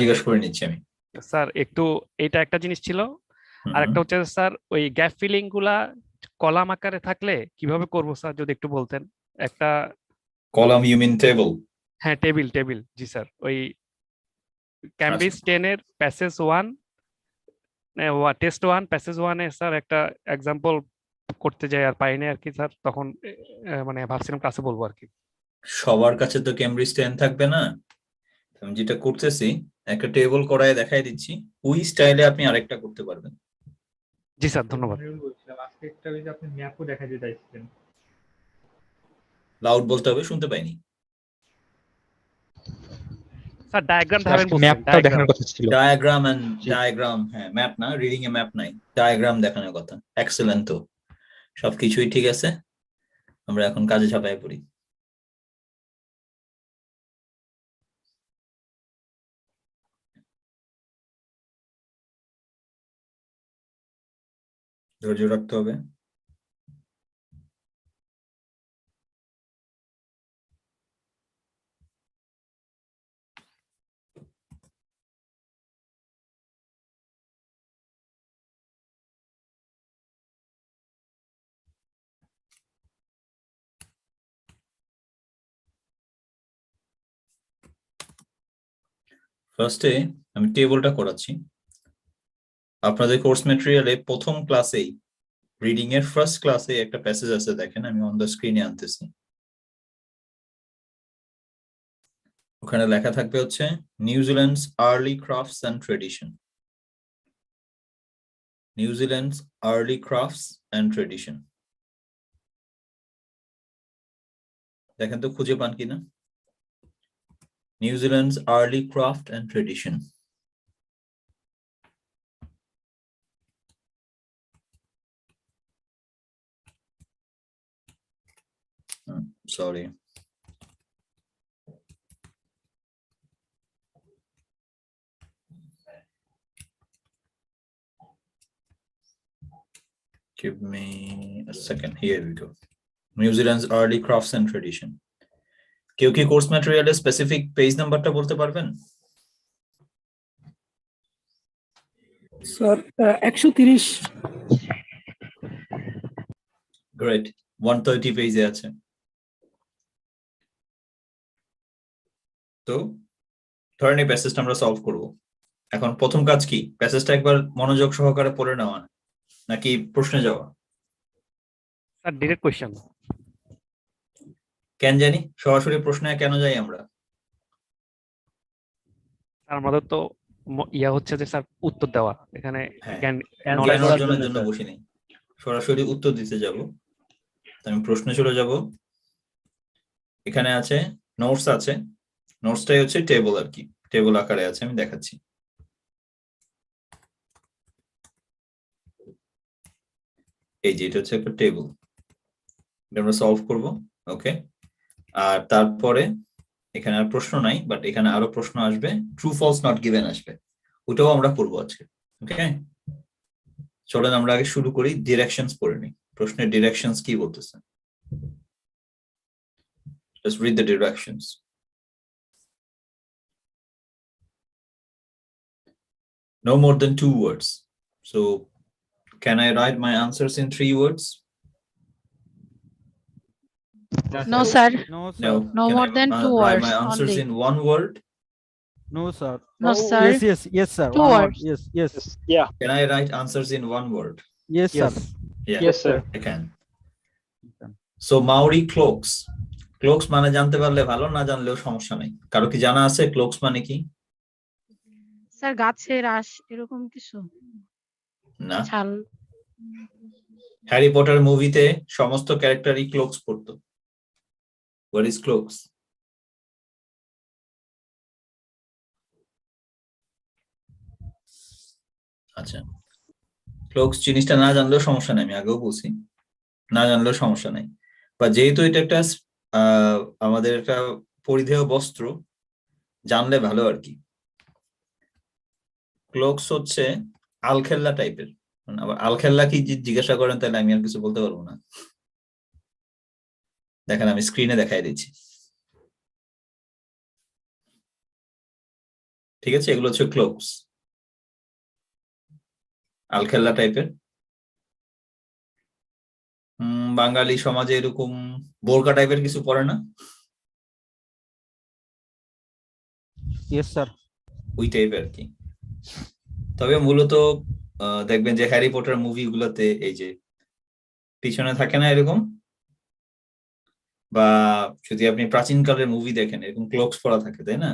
জিজ্ঞেস করে নিচ্ছি আমি। স্যার একটু এটা একটা জিনিস ছিল, হুম আর হুম। একটা হচ্ছে স্যার ওই গ্যাপ ফিলিং গুলা কলাম আকারে থাকলে কিভাবে করব স্যার, যদি একটু বলতেন। একটা কলাম ইউ মিন টেবল? হ্যাঁ, টেবিল টেবিল, জি স্যার। ওই আচ্ছা, ক্যামব্রিজ 10 এর প্যাসেজ 1, টেস্ট 1 প্যাসেজ 1 এ স্যার একটা এক্সাম্পল করতে যাই আর পাইনি আর কি স্যার, তখন মানে ভাবছিলাম ক্লাসে বলবো আর কি। সবার কাছে তো ক্যামব্রিজ 10 থাকবে না। আমি যেটা করতেছি, একটা টেবল করায় দেখাই দিচ্ছি, ওই স্টাইলে আপনি আরেকটা করতে পারবেন। জি স্যার, ধন্যবাদ। বলছিলাম আজকে একটা ওই যে আপনি ম্যাপও দেখাতে চাইছিলেন। লাউড বলতে হবে, শুনতে পাইনি। স্যার ডায়াগ্রাম দেখাবেন বলছেন, ম্যাপটাও ডায়াগ্রাম। দেখানোর কথা ছিল। ডায়াগ্রাম, হ্যাঁ ম্যাপ না, রিডিং এ ম্যাপ নাই, ডায়াগ্রাম দেখানোর কথা। এক্সেলেন্ট, তো সবকিছুই ঠিক আছে, আমরা এখন কাজে ঝাঁপায় পড়ি। ধৈর্য রাখতে হবে। ফার্স্টে আমি টেবলটা করাচ্ছি। আপনাদের কোর্স ম্যাটেরিয়ালে প্রথম ক্লাসেই, রিডিং এর ফার্স্ট ক্লাসে একটা প্যাসেজ আছে, দেখেন আমি অন দ্য স্ক্রিনে আনতেছি। ওখানে লেখা থাকবে হচ্ছে New Zealand's early crafts and tradition. New Zealand's early crafts and tradition, দেখেন তো খুঁজে পান কিনা। New Zealand's early craft and tradition. Sorry, give me a second, here we go. New Zealand's early crafts and tradition. কেউ কি কোর্স ম্যাটেরিয়ালের স্পেসিফিক পেজ নাম্বারটা বলতে পারবেন? স্যার 130। গ্রেট, 130 পেজে আছে। তো ধরেন এই প্যাসেজটা আমরা সলভ করব। এখন প্রথম কাজ কি, প্যাসেজটা একবার মনোযোগ সহকারে পড়ে নেওয়া নাকি প্রশ্নে যাওয়া? Sir direct question. কেন জানি সরাসরি প্রশ্নে কেন যাই আমরা? স্যার আমাদের তো ইয়া হচ্ছে যে স্যার উত্তর দেওয়া, এখানে হ্যাঁ, নলেজ জ্ঞান অর্জনের জন্য বসি নেই, সরাসরি উত্তর দিতে যাব। আমি প্রশ্নে চলে যাব। এখানে আছে নোটস আছে, নোটসটাই হচ্ছে টেবল আর কি, টেবল আকারে আছে, আমি দেখাচ্ছি। এই যে এটা হচ্ছে একটা টেবল, এটা আমরা সলভ করব। ওকে, আর তারপরে এখানে আর প্রশ্ন নাই, বাট এখানে আরো প্রশ্ন আসবে, ট্রু ফলস নট গিভেন আসবে, ওটাও আমরা করবো আজকে। ওকে, চলেন আমরা আগে শুরু করি, ডিরেকশনস পড়ে নিই। প্রশ্নের ডিরেকশনস কি বলতেছে? Let's read the directions. No more than 2 words. So, can I write my answers in 3 words? No, sir. No. No Can more I, than 2 write words my answers only. in 1 word? No, sir. No, sir. Yes, sir. 2 One word. words. Yes. Yeah. Can I write answers in 1 word? Yes, sir. Yeah, Yes, sir. I can. So, Maori cloaks. Cloaks মানে জানতে পারলে ভালো, না জানলেও সমস্যা নাই। কারো কি জানা আছে cloaks মানে কি? স্যার গাছের আঁশ এরকম কিছু? না। ছাল। হ্যারি পটার মুভিতে সমস্ত ক্যারেক্টারই ক্লোকস পরতো। What is cloaks? আচ্ছা, ক্লোকস জিনিসটা না জানলেও সমস্যা নাই, আমি আগেও বলছি, না জানলেও সমস্যা নাই। বা যেহেতু এটা একটা আমাদের একটা পরিধেয় বস্ত্র, জানলে ভালো আর কি। ক্লোকস হচ্ছে আলখেল্লা টাইপের। আবার আলখেল্লা কি জিজ্ঞাসা করেন তাহলে আমি আর কিছু বলতে পারবো না। দেখেন আমি স্ক্রিনে দেখাই দিচ্ছি। ঠিক আছে, এগুলো হচ্ছে ক্লোকস। আলখেল্লা টাইপের। বাঙালি সমাজে এরকম বোরকা টাইপের কিছু পরে না? Yes, sir. ওই টাইপের আর কি। তবে মূলত দেখবেন যে হ্যারি পটার মুভিগুলোতে এই যে পিছনে থাকে না এরকম, বা যদি আপনি প্রাচীন কালের মুভি দেখেন এরকম ক্লোকস পরা থাকে, তাই না?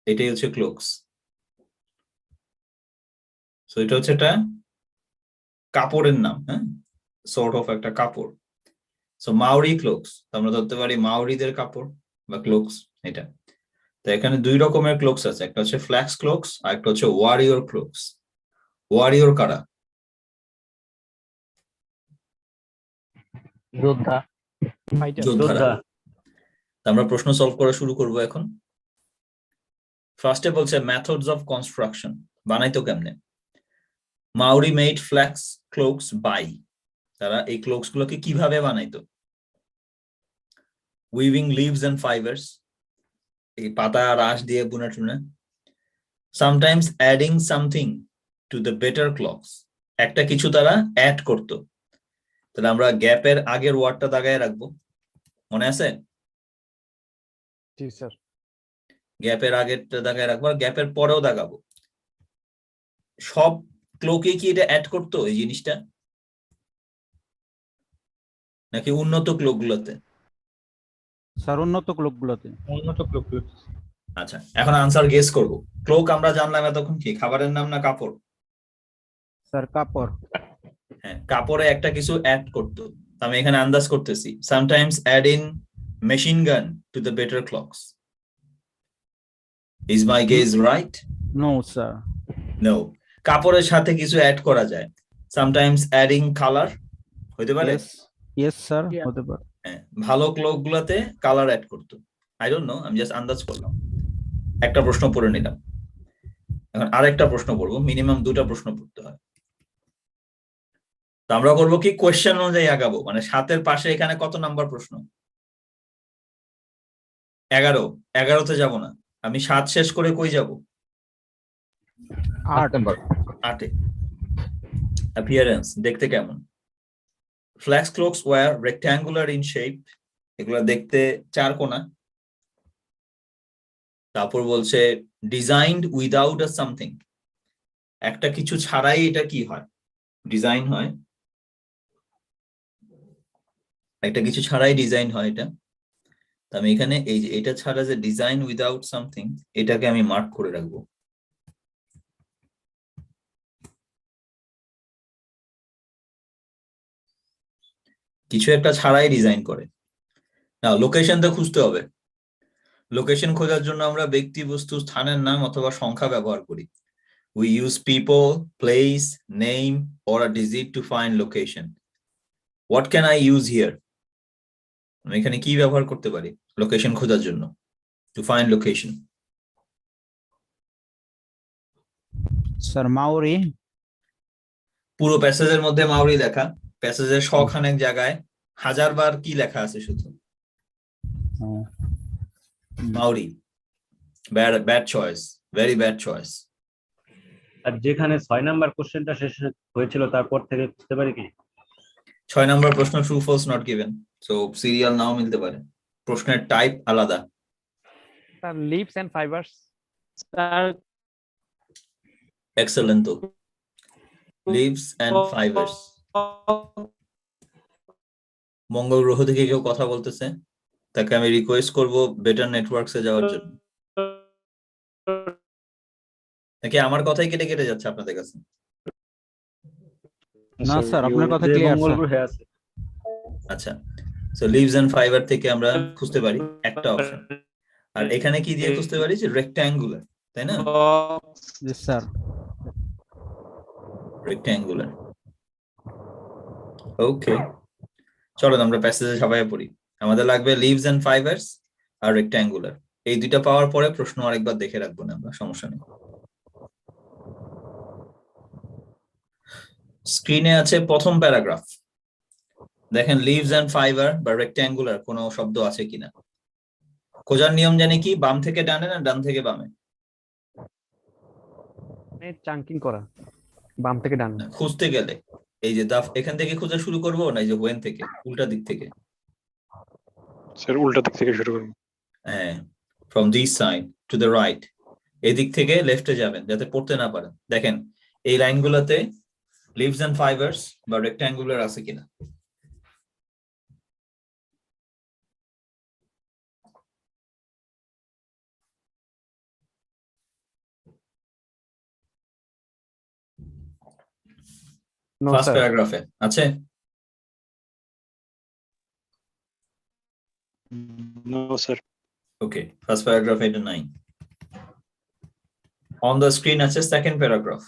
এটাই হচ্ছে ক্লোকস। সো এটা হচ্ছে একটা কাপড়ের নাম, হ্যাঁ, সর্ট অফ একটা কাপড়। সো মাউরি ক্লোকস, আমরা ধরতে পারি মাউরিদের কাপড় বা ক্লোকস এটা। তো এখানে দুই রকমের ক্লোকস আছে, একটা হচ্ছে ফ্ল্যাক্স ক্লোকস আর একটা হচ্ছে ওয়ারিয়র ক্লোকস। ওয়ারিয়র কারা? যোদ্ধা। যোদ্ধারা। আমরা প্রশ্ন সলভ করা শুরু করব এখন। ফার্স্টে বলছে মেথডস অফ কনস্ট্রাকশন, বানাইতো কেমনে? মাউরি মেড ফ্ল্যাক্স ক্লোকস বাই, তারা এই ক্লোকস গুলোকে কিভাবে বানাইতো? উইভিং লিভস এন্ড ফাইবার্স, এই পাতা আর আঁশ দিয়ে বুনা tuna. Sometimes adding something to the better clocks, একটা কিছু তারা অ্যাড করতো। তাহলে আমরা গ্যাপের আগের ওয়ার্ডটা দাগায় রাখবো, মনে আছে? জি স্যার। গ্যাপের আগেরটা দাগায় রাখবো আর গ্যাপের পরেও দাগাবো। সব ক্লোকে কি এটা অ্যাড করতো এই জিনিসটা, নাকি উন্নত ক্লোক গুলোতে? স্যার উন্নত ক্লোকগুলোতে। উন্নত ক্লোক। আচ্ছা, এখন আনসার গেস করব। ক্লোক আমরা জানলাম এতক্ষণ কি খাবারের নাম না কাপড়? স্যার কাপড়। হ্যাঁ, কাপড়ে একটা কিছু অ্যাড করতো। আমি এখানে আন্দাজ করতেছি, sometimes add in machine gun to the better clocks. Is my guess right? No sir. No. কাপড়ের সাথে কিছু অ্যাড করা যায়, সামটাইমস অ্যাডিং কালার, হতে পারে? ইয়েস স্যার, হতে পারে। হ্যাঁ, ভালো ক্লোক গুলাতে কালার অ্যাড করতো। আই ডোন্ট নো, আমি জাস্ট আন্দাজ করলাম। একটা প্রশ্ন পড়ে নিলাম, এখন আরেকটা প্রশ্ন পড়বো। মিনিমাম দুটা প্রশ্ন পড়তে হয়। তো আমরা করবো কি, কোয়েশ্চেন অনুযায়ী আগাবো, মানে 7-এর পাশে এখানে কত নাম্বার প্রশ্ন? 11। 11তে যাব না, আমি 7 শেষ করে কই যাব? 8 নাম্বার। 8-এ। অ্যাপিয়ারেন্স, দেখতে কেমন? Flax cloaks were rectangular in shape, এগুলা দেখতে চার কোনা। তারপর বলছে ডিজাইনড উইদাউট আ সামথিং, একটা কিছু ছাড়াই এটা কি হয়, ডিজাইন হয়। একটা কিছু ছাড়াই ডিজাইন হয় এটা। আমি এখানে এই যে এটা ছাড়া যে ডিজাইন উইদাউট সামথিং, এটাকে আমি মার্ক করে রাখবো। কিছু একটা ছাড়াই ডিজাইন করে। না, লোকেশনটা খুঁজতে হবে। লোকেশন খোঁজার জন্য আমরা ব্যক্তি, বস্তু, স্থানের নাম অথবা সংখ্যা ব্যবহার করি। We use people, place, name or a digit to find location. What can I use here? আমি এখানে কি ব্যবহার করতে পারি লোকেশন খোঁজার জন্য? To find location. Sir Maori. পুরো প্যাসেজের মধ্যে মাউরি লেখা, প্যাসেজের শখানেক জায়গায় 1000 বার কি লেখা আছে শুধু? Maori. Bad choice, very bad choice. আর যেখানে 6 নাম্বার কোশ্চেনটা শেষ হয়েছিল তারপর থেকে বুঝতে পারি কি 6 নম্বর প্রশ্ন true false not given, so serial নাও মিলতে পারে, প্রশ্নের টাইপ আলাদা। Sir leaves and fibres. Sir excellent. তো লিভস এন্ড ফাইবারস। মঙ্গল গ্রহ থেকে কেউ কথা বলতেছে, তাকে আমি রিকোয়েস্ট করব বেটার নেটওয়ার্কসে যাওয়ার জন্য। নাকি আমার কথাই কেটে কেটে যাচ্ছে আপনাদের কাছে? না স্যার, আপনার কথা ক্লিয়ার মঙ্গল স্যার। গ্রহে আছে। আচ্ছা, সো লিভস এন্ড ফাইবার থেকে আমরা খুঁজতে পারি একটা অপশন। আর এখানে কি দিয়ে খুঁজতে পারি, যে রেক্ট্যাঙ্গুলার, তাই না? জি স্যার। রেক্ট্যাঙ্গুলার। ওকে, চলো আমরা প্যাসেজে সবাই পড়ি। আমাদের লাগবে লিভস এন্ড ফাইবারস আর রেক্ট্যাঙ্গুলার। এই দুইটা পাওয়ার পরে প্রশ্ন আরেকবার দেখে রাখবো না আমরা, সমস্যা নেই। স্ক্রিনে আছে প্রথম প্যারাগ্রাফ, দেখেন লিভস এন্ড ফাইবার বা রেক্ট্যাঙ্গুলার কোনো শব্দ আছে কিনা। খোঁজার নিয়ম জানি কি, বাম থেকে ডানে না ডান থেকে বামে? চাঙ্কিং করা, বাম থেকে ডান। না, খুঁজতে গেলে এই যে দাফ এখান থেকে খোঁজা শুরু করবো না এই যে ওয়েন থেকে, উল্টা দিক থেকে? স্যার উল্টা দিক থেকে শুরু করুন। হ্যাঁ, from this side to the right, এই দিক থেকে লেফটে যাবেন যাতে পড়তে না পারেন। দেখেন এই লাইনগুলোতে লিভস এন্ড ফাইবার্স বা রেক্ট্যাঙ্গুলার আছে কিনা। No first sir. প্যারাগ্রাফে আছে? No sir. ওকে, ফার্স্ট প্যারাগ্রাফে এটা নাই। অন দ্য স্ক্রিন আছে সেকেন্ড প্যারাগ্রাফ।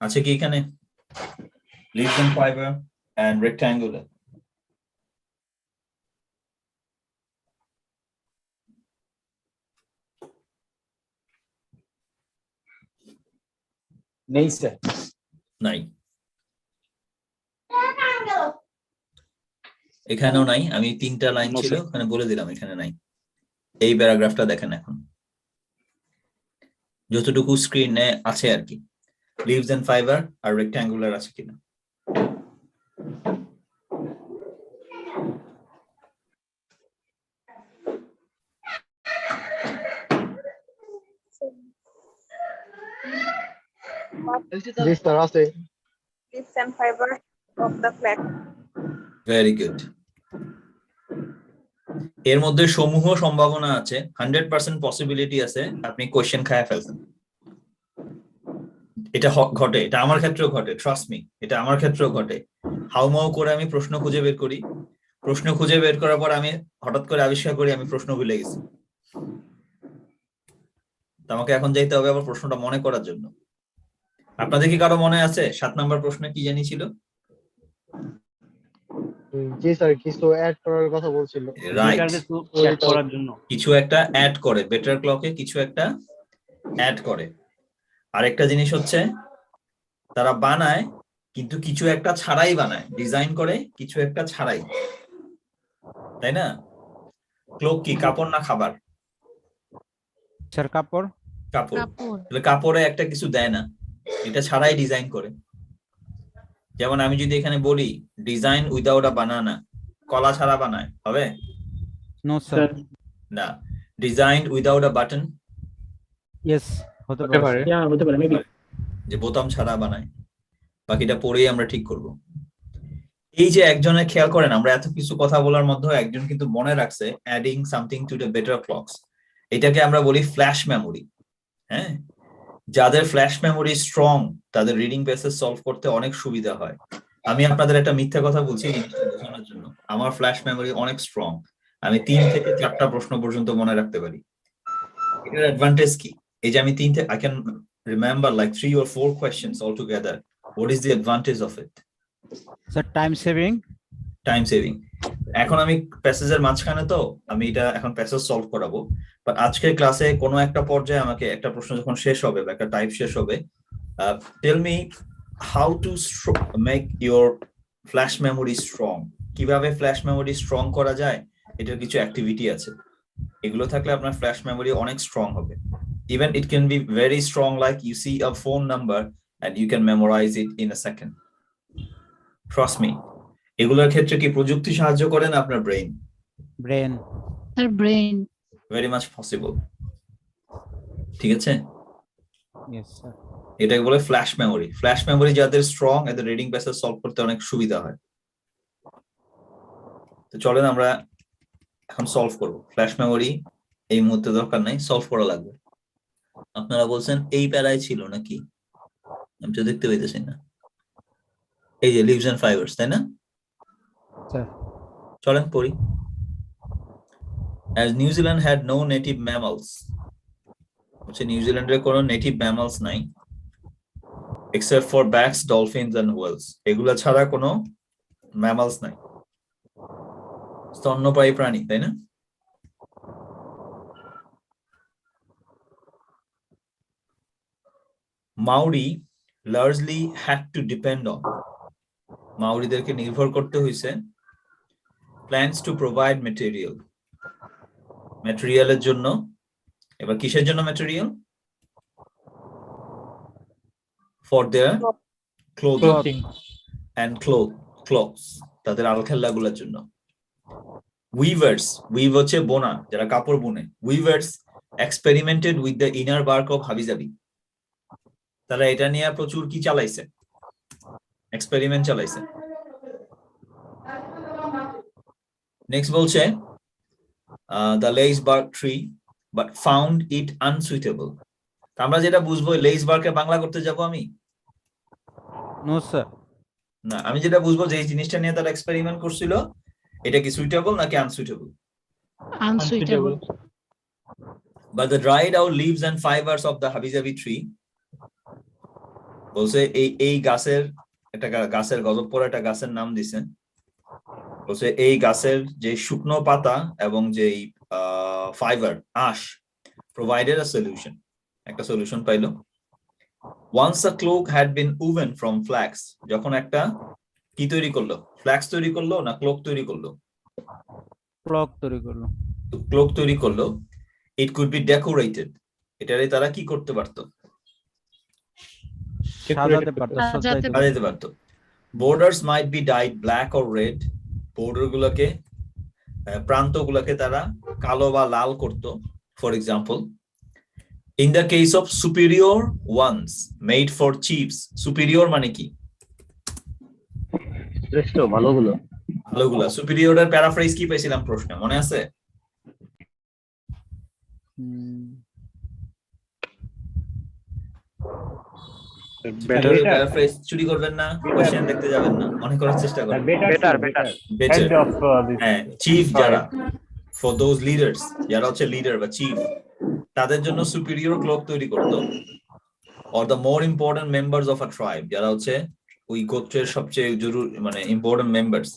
আছে কি এখানে? Leaves and fibre and rectangular. নেই স্যার। নাই, এখানেও নাই। আমি তিনটা লাইন No, ছিল sir. ওখানে বলে দিলাম এখানে নাই। এই প্যারাগ্রাফটা দেখেন এখন, যতটুকু স্ক্রিনে আছে আর কি, লিভস এন্ড ফাইবার আর রেক্ট্যাঙ্গুলার আছে কিনা। জি স্যার আছে। Leaves and fiber of the flag. Very good. এর মধ্যে সমূহ সম্ভাবনা আছে, 100% পসিবিলিটি আছে আপনি কোশ্চেন খায় ফেলছেন। এটা ঘটে, এটা আমার ক্ষেত্রেও ঘটে, ট্রাস্ট মি, এটা আমার ক্ষেত্রেও ঘটে। হাউমাউ করে আমি প্রশ্ন খুঁজে বের করি, প্রশ্ন খুঁজে বের করার পর আমি হঠাৎ করে আবিষ্কার করি আমি প্রশ্ন ভুলে গেছি। আমাকে এখন যাইতে হবে আবার প্রশ্নটা মনে করার জন্য। আপনাদের কি কারো মনে আছে 7 নাম্বার প্রশ্ন কি জানি ছিল? জি স্যার, কিছু অ্যাড করার কথা বলছিল। রাইট, চেক করার জন্য কিছু একটা অ্যাড করে, বেটার ক্লকে কিছু একটা অ্যাড করে। আরেকটা জিনিস হচ্ছে তারা বানায় কিন্তু কিছু একটা ছাড়াই বানায়, ডিজাইন করে কিছু একটা ছাড়াই, তাই না? ক্লক কি কাপড় না খাবার? স্যার কাপড়। কাপড়। কাপড়। তাহলে কাপড়ে একটা কিছু দেয় না, এটা ছাড়াই ডিজাইন করে। যেমন আমি যদি এখানে বলি ডিজাইন উইদাউট আ বানানা, কলা ছাড়া বানায়, হবে? No sir. না। Design without a button, yes হতে হতে পারে। পারে। হতে পারে মেবি। যে বোতাম ছাড়া বানায়। বাকিটা পরেই আমরা ঠিক করব। এই যে একজনের খেয়াল করেন, আমরা এত কিছু কথা বলার মধ্যে একজন কিন্তু মনে রাখছে adding something to the better clocks. এটাকে আমরা বলি ফ্ল্যাশ মেমোরি। হ্যাঁ, যাদের ফ্ল্যাশ মেমোরি স্ট্রং তাদের রিডিং প্যাসেজ সলভ করতে অনেক সুবিধা হয়। আমি আপনাদের একটা মিথ্যা কথা বলছি জিনিসটা বোঝানোর জন্য। আমার ফ্ল্যাশ মেমোরি অনেক স্ট্রং, আমি 3 থেকে 4টা প্রশ্ন পর্যন্ত মনে রাখতে পারি। এটার অ্যাডভান্টেজ কি? এই যে আমি I can remember like 3 or 4 questions altogether. What is the advantage of it? Sir time saving. Time saving. এখন আমি প্যাসেজের মাঝখানে, তো আমি এটা এখন প্যাসেজ সলভ করাবো, বাট আজকের ক্লাসে কোনো একটা পর্যায়ে আমাকে একটা প্রশ্ন যখন শেষ হবে বা একটা টাইপ শেষ হবে, tell me how to make your flash memory strong. কিভাবে ফ্ল্যাশ মেমোরি স্ট্রং করা যায়, এটার কিছু অ্যাক্টিভিটি আছে। এগুলো থাকলে আপনার ফ্ল্যাশ মেমোরি অনেক স্ট্রং হবে। Even it can be very strong, like you see a phone number and you can memorize it in a second. Trust me. এগুলোর ক্ষেত্রে কি প্রযুক্তি সাহায্য করে না আপনার brain? Brain. Sir brain. Very much possible. ঠিক আছে? Yes sir. এটাকে বলে ফ্ল্যাশ মেমোরি। ফ্ল্যাশ মেমোরি যাদের স্ট্রং, এদের রিডিং প্যাসেজ সলভ করতে অনেক সুবিধা হয়। তো চলেন আমরা এখন সলভ করব। ফ্ল্যাশ মেমোরি এই মুহূর্তে দরকার নাই, সলভ করা লাগবে। আপনারা বলছেন এই প্যারায় ছিল নাকি? আমি তো দেখতে পাইতেছি না। এই যে লিভস এন্ড ফাইবার্স, তাই না? স্যার চলেন পড়ি। As New Zealand had no native mammals, হচ্ছে নিউজিল্যান্ডের কোনো নেটিভ ম্যামালস নাই, except for bats, dolphins and whales. এগুলা ছাড়া কোনো ম্যামালস নাই। স্তন্যপায়ী প্রাণী, তাই না? Maori largely had to depend on, মাওরিদেরকে নির্ভর করতে হয়েছে প্ল্যান্স টু প্রোভাইড ম্যাটেরিয়াল, ম্যাটেরিয়ালের জন্য। এবার কিসের জন্য material? For their clothing and cloths, তাদের আলখাল্লাগুলোর জন্য। উইভার্স, উইভ হচ্ছে বোনা, যারা কাপড় বুনে। Weavers experimented with the inner bark of হাবিজাবি, তারা এটা নিয়ে প্রচুর কি চালাইছে, এক্সপেরিমেন্ট চালাইছে। নেক্সট বলছে the lace bark tree but found it unsuitable. আমরা যেটা বুঝবো লেইস বার্কে বাংলা করতে যাব আমি? No sir. না, আমি যেটা বুঝবো যে এই জিনিসটা নিয়ে তারা এক্সপেরিমেন্ট করছিল, এটা কি সুইটেবল নাকি unsuitable? Unsuitable. But the dried out leaves and fibers of the habijabi tree, বলছে এই গাছের একটা গাছের গজব পড়া একটা গাছের নাম দিছে। বলছে এই গাছের যে শুকনো পাতা এবং যে ফাইবার আঁশ provided a solution, একটা সলিউশন পাইলো। Once a cloak had been woven from flax, যখন একটা কি তৈরি করলো, ফ্ল্যাক্স তৈরি করলো না ক্লোক তৈরি করলো? ক্লক তৈরি করলো। ক্লোক তৈরি করলো। It could be decorated, এটারে তারা কি করতে পারতো? সাজাতে পারতো, সাজাতে পারতো। Borders might be dyed black or red, border গুলোকে প্রান্তগুলোকে তারা কালো বা লাল করতো। For example, in the case of superior ones made for chiefs, superior মানে কি? শ্রেষ্ঠ, ভালোগুলো। ভালোগুলা। সুপিরিয়রের প্যারাফ্রেজ কি পেয়েছিলাম প্রশ্নে, মনে আছে? প্যারাফ্রেজ চুরি করবেন না, কোশ্চেন দেখতে যাবেন না, মনে করার চেষ্টা করবেন। বেটার হ্যাঁ, চিফ যারা, ফর দোজ লিডার্স, যারা হচ্ছে লিডার বা চিফ, তাদের জন্য সুপিরিয়র ক্লক তৈরি করতো। Or the more important members of a tribe, যারা হচ্ছে ওই গোত্রের সবচেয়ে জরুরি মানে important members.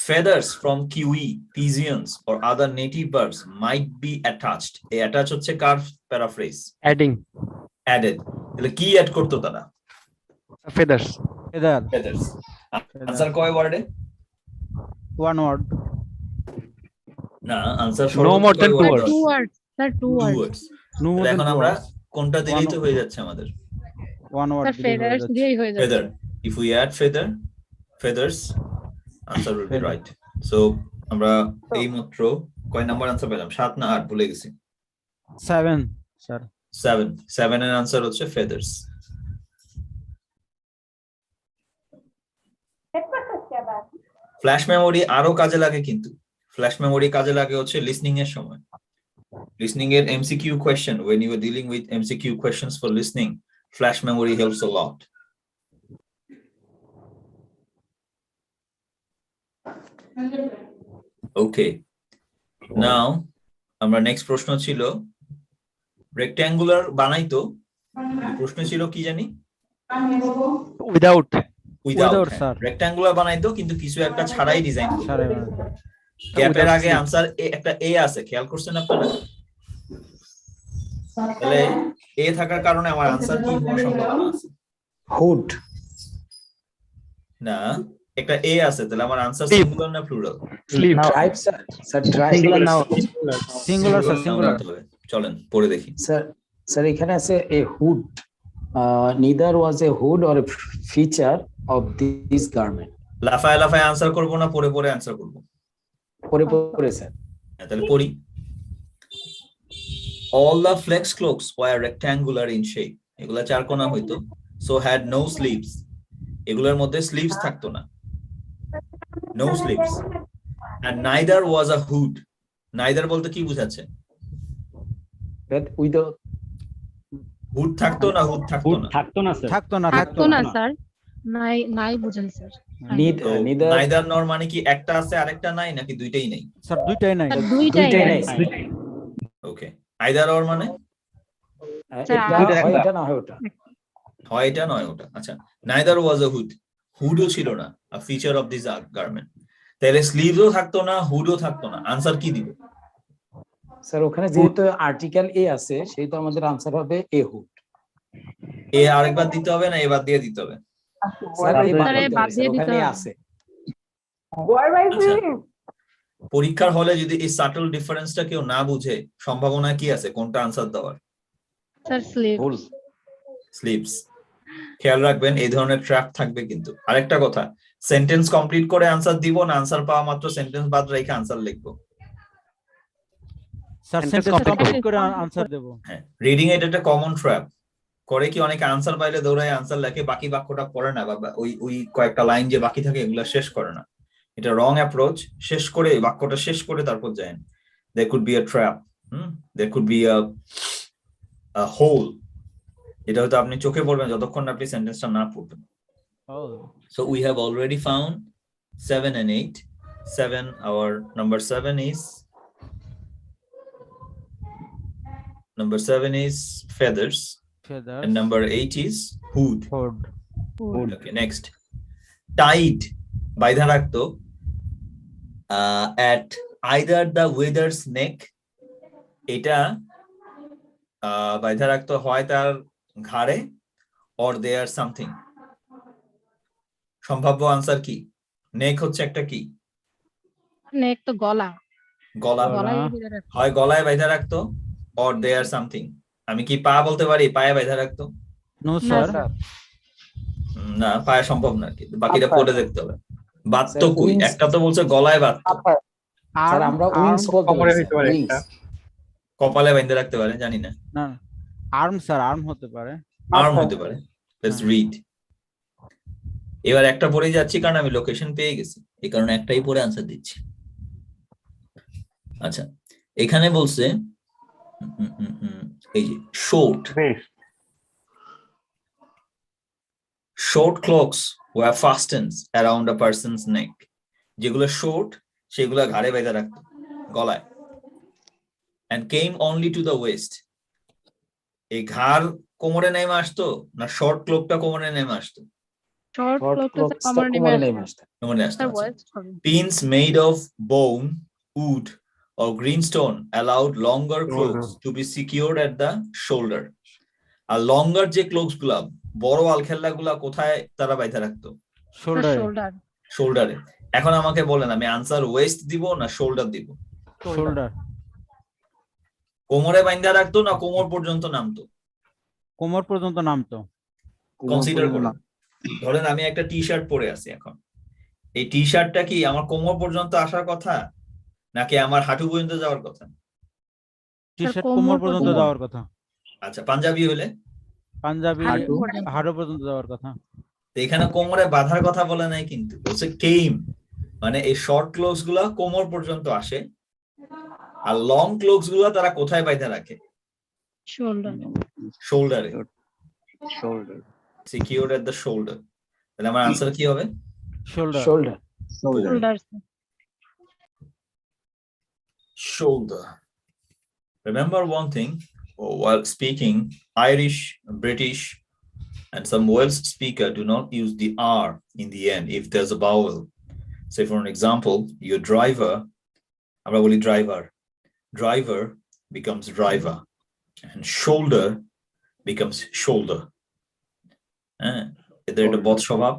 Feathers from kiwi, pigeons or other native birds might be attached. এই অ্যাটাচ হচ্ছে কার প্যারাফ্রেজ? Adding, added. তাহলে কি অ্যাড করতো তারা? ফেদার্স। ফেদার্স। আনসার কয় ওয়ার্ডে? One word. না, answer No more than two words. Two words, sir, two words. No more এখন দ্যান আমরা কোনটা দিলেই তো হয়ে যাচ্ছে আমাদের? One word. Sir, feathers দিয়েই হয়ে যাবে। Feather. If we add feathers, answer will be right. So আমরা এই মাত্র কয় নাম্বার আনসার পেলাম? 7 না 8 ভুলে গেছি। 7 স্যার। 7 এর আনসার হচ্ছে feathers. ফ্ল্যাশ মেমোরি আরো কাজে লাগে, কিন্তু ফ্ল্যাশ মেমোরি কাজে লাগে হচ্ছে লিসনিং এর সময়। লিসনিং এর MCQ question, when you are dealing with MCQ questions for listening, flash memory helps a lot. Okay, now আমরা নেক্সট প্রশ্ন ছিল রেক্ট্যাঙ্গুলার বানাইতো। প্রশ্ন ছিল কি জানি? Without sir. রেক্ট্যাঙ্গুলার বানাইতো কিন্তু কিছু একটা ছাড়াই ডিজাইন করতো। স্যার গ্যাপের আগে আনসার একটা এ আছে, খেয়াল করছেন আপনারা? তাহলে এ থাকার কারণে আমার আনসার কি হওয়ার সম্ভাবনা আছে? হুড। না, একটা এ আছে, তাহলে আমার আনসার সিঙ্গুলার না plural? Slip. Drive sir, drive. Singular sir, singular. চলেন পড়ে দেখি। স্যার এখানে আছে a hood, neither was a hood or a feature of this garment. লাফায় লাফায় আনসার করব না পড়ে পড়ে আনসার করব? পরে স্যার। তাহলে পড়ি। All the flex cloaks were rectangular in shape. এগুলা চার কোণা হইতো। So had no sleeves. এগুলোর মধ্যে স্লিভস থাকতো না। No sleeves. And neither was a hood. Neither বলতে কি বোঝাচ্ছে? Without হুড থাকতো না, হুড থাকতো না? থাকতো না স্যার। থাকতো না স্যার, নাই বুঝেন স্যার। neither nor মানে কি একটা আছে আরেকটা নাই, নাকি দুইটাই নাই? স্যার দুইটাই নাই। দুইটাই নাই। ওকে, either or মানে এটা না হয় ওটা। হয় এটা নয় ওটা। আচ্ছা, neither was a hood. হুডও ছিল না, a feature of this garment. তাহলে স্লিভও থাকতো না, হুডও থাকতো না। আনসার কি দিব? স্যার ওখানে যেহেতু আর্টিকেল এ আছে, সেই তো আমাদের আনসার হবে এ হুড। এ আরেকবার দিতে হবে না এবার দিয়ে দিতে হবে? স্যার এই বাদ স্যার, এই দিতে বাদ হবে, দিয়ে স্যার, দিতে ওখানেই হবে। আছে। আচ্ছা, পরীক্ষার হলে যদি এই সাটল ডিফারেন্সটা কেউ না বুঝে সম্ভাবনা কি আছে কোনটা আনসার দেওয়ার? Sir slip. ভুল। স্লিপস। খেয়াল রাখবেন এই ধরনের ট্র্যাপ থাকবে কিন্তু। আরেকটা কথা, সেন্টেন্স কমপ্লিট করে আনসার দিব না আনসার পাওয়া মাত্র সেন্টেন্স বাদ রেখে আনসার লিখবো? Sir Sentence sentence complete complete করবো। করে আনসার দেব। হ্যাঁ, রিডিং এটা একটা কমন ট্র্যাপ। করে কি অনেকে আনসার পাইলে দৌড়ায় আনসার লেখে, বাকি বাক্যটা পড়ে না, বা ওই কয়েকটা লাইন যে বাকি থাকে এগুলা শেষ করে না। এটা রং অ্যাপ্রোচ। শেষ করে বাক্যটা শেষ করে তারপর যায়। there could be a trap, there could be a hole, এটা হয়তো আপনি চোখে পড়বেন যতক্ষণ আপনি সেন্টেন্সটা না পড়বেন। So we have already found 7 and 8. 7, our number 7 is feathers, and number 8 is hood. Okay, next. Tied, বাইধা রাখতো at either the wither's neck, এটা বাইধা রাখতো হয় তার ঘাড়ে, or there something. সম্ভাব্য আনসার কি? নেক হচ্ছে একটা কি? নেক তো গলা। গলা। গলায় বেঁধে রাখতো। হয় গলায় বাইধা রাখতো, or there something. আমি কি পা বলতে পারি পায়ে বাইধা রাখতো? নো না স্যার। স্যার। না, পায়ে সম্ভব না, কিন্তু বাকিটা পড়ে দেখতে হবে। বাত্ত স্যার, কই? wings। একটা তো বলছে গলায় বাত্ত, স্যার আমরা উইংস বলতে কোমরে পারি হইতে পারে একটা। কপালে বাইন্ধে রাখতে পারে, জানি না। না আর্ম স্যার, আর্ম হতে পারে। আর্ম হতে পারে। Let's read. এবার একটা পড়ে যাচ্ছি কারণ আমি লোকেশন পেয়ে গেছি, এই কারণে একটাই পড়ে আনসার দিচ্ছি। আচ্ছা, এখানে বলছে এই যে short short cloaks were fastened around a person's neck. যেগুলো শর্ট সেগুলো ঘাড়ে বেঁধে রাখতো, গলায়, and came only to the waist. এই ঘাড় কোমরে নেমে আসতো না শর্ট ক্লোকটা কোমরে নেমে আসতো? শর্ট Short ক্লোকটা cloaks টা কমর কোমরে নেমে নেমে আসতো। কোমরে আসতো। স্যার ওয়েস্ট হবে। Pins made of bone, wood or greenstone allowed longer cloaks to be secured at the shoulder. আর লঙ্গার যে ক্লোকস গুলা, বড় আলখেল্লা গুলা কোথায় তারা বাইধা রাখতো? শোল্ডারে। শোল্ডার। শোল্ডারে। এখন আমাকে বলেন আমি আনসার ওয়েস্ট দিব না শোল্ডার দিব? শোল্ডার। কোমরে বাইন্ধা রাখতো না কোমর পর্যন্ত নামতো? কোমর পর্যন্ত নামতো। কনসিডার করুন, ধরেন আমি একটা টি শার্ট পরে আছি, এখন এই টি শার্টটা কি আমার কোমর পর্যন্ত আসার কথা নাকি আমার হাঁটু পর্যন্ত যাওয়ার কথা? টি শার্ট কোমর পর্যন্ত যাওয়ার কথা। আচ্ছা, পাঞ্জাবি হলে? পাঞ্জাবি হাঁটু পর্যন্ত যাওয়ার কথা। তো এখানে কোমরে বাঁধার কথা বলে নাই, কিন্তু বলছে কেইম, মানে এই শর্ট ক্লোথস গুলা কোমর পর্যন্ত আসে, আর লং ক্লোথস গুলা তারা কোথায় বাইধা রাখে? শোল্ডার। শোল্ডারে। Secured at the shoulder. তাহলে আমার আনসার কি হবে? Shoulder. Shoulder. Shoulder. Shoulder. Remember one thing, while speaking, Irish, British, and some Welsh speaker do not use the R in the end if there's a vowel. Say for an example, your driver, আমরা বলি driver, driver becomes driver, and shoulder becomes shoulder. এদের একটা বদ স্বভাব,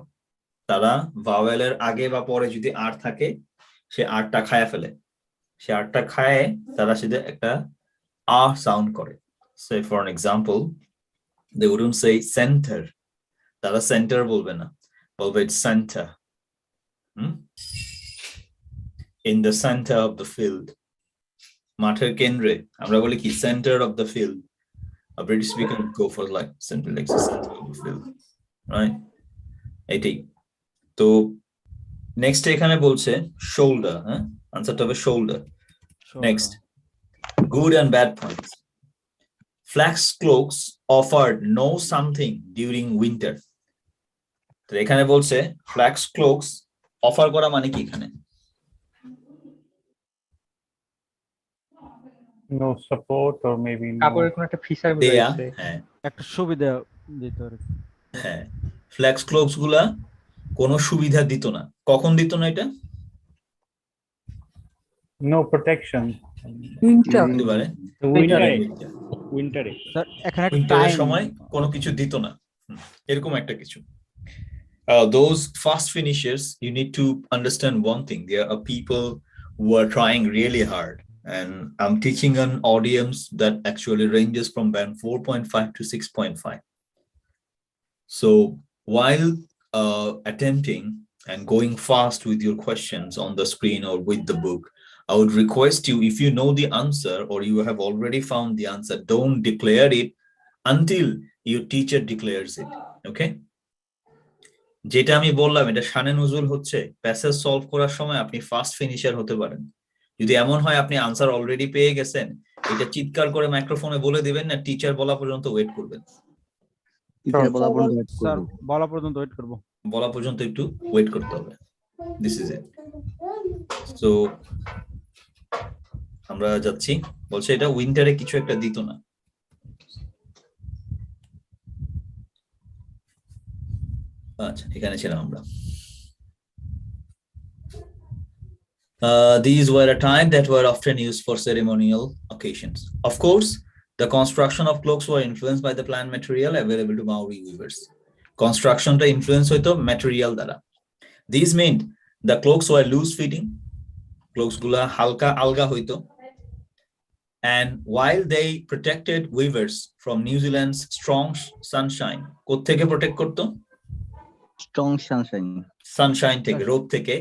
তারা ভাওয়েলের আগে বা পরে যদি আর থাকে সে আরটা খায়া ফেলে, সে আরটা খায় তারা সেটা একটা আ সাউন্ড করে। Say for an example, they wouldn't say center, তারা সেন্টার বলবে না, বলবে it's center. In the center of the field, মাঠের কেন্দ্রে, আমরা বলি কি center of the field. A British speaker would go for like simply like the center of the field, right? এটাই তো। নেক্সট এখানে বলছে শোল্ডার, হ্যাঁ, আনসারটা হবে shoulder. Next, good and bad points. Flax cloaks offered no something during winter. তো এখানে বলছে flax cloaks অফার করা মানে কি? এখানে No support or maybe no. কাপড়ের কোনো একটা ফিচার দেয়া, রয়েছে। হ্যাঁ একটা সুবিধা দিত আর কি। হ্যাঁ, ফ্ল্যাক্স ক্লোকস গুলা কোনো সুবিধা দিত না। কখন দিত না এটা? No protection. হতে পারে উইন্টারে। স্যার এখানে উইন্টারের টাইম সময় কোনো কিছু দিত না, এরকম একটা কিছু। Those fast finishers, you need to understand one thing. There are people who are trying really hard, and I'm teaching an audience that actually ranges from band 4.5 to 6.5. So while attempting and going fast with your questions on the screen or with the book, I would request you, if you know the answer or you have already found the answer, don't declare it until your teacher declares it. Okay? যেটা আমি বললাম এটা শানে নজুল হচ্ছে passage solve করার সময় আপনি fast finisher হতে পারেন। যদি এমন হয় আপনি আনসার অলরেডি পেয়ে গেছেন, এটা চিৎকার করে মাইক্রোফোনে বলে দিবেন না, টিচার বলা পর্যন্ত ওয়েট করবেন। স্যার বলা পর্যন্ত ওয়েট করব। বলা পর্যন্ত একটু ওয়েট করতে হবে। This is it. সো আমরা যাচ্ছি, বলছে এটা উইন্টারে কিছু একটা দিত না। আচ্ছা, এখানে ছিলাম আমরা। These were a type that were often used for ceremonial occasions. Of course, the construction of cloaks were influenced by the plant material available to Maori weavers. Construction to influence hoito material dara. These meant the cloaks were loose fitting, cloaks gula halka alga hoito, and while they protected weavers from New Zealand's strong sunshine, kotheke protect korto? Strong sunshine. Sunshine থেকে, রোদ থেকে।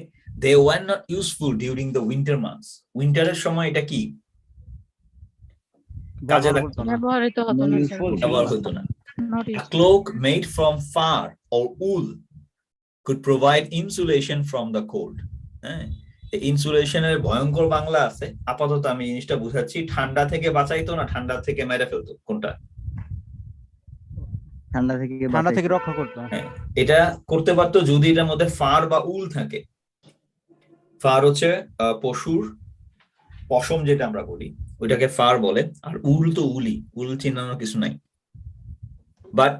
They were not useful during the winter months. উইন্টারের সময় এটা কি কাজে লাগতো না, ব্যবহৃত হতো না স্যার। ব্যবহার হতো না। Not A used. cloak made from fur or wool could provide insulation from the cold. হ্যাঁ, এই ইনসুলেশনের ভয়ঙ্কর বাংলা আছে। আপাতত আমি জিনিসটা বুঝাচ্ছি, ঠান্ডা থেকে বাঁচাইতো না ঠান্ডা থেকে মেরে ফেলতো, কোনটা? ঠান্ডা থেকে রক্ষা করতো। হ্যাঁ, এটা করতে পারতো যদি এটার মধ্যে ফার বা উল থাকে। ফার হচ্ছে পশুর পশম যেটা আমরা বলি, ওইটাকে ফার বলে, আর উল তো উলি, উল চিনানোর কিছু নাই। But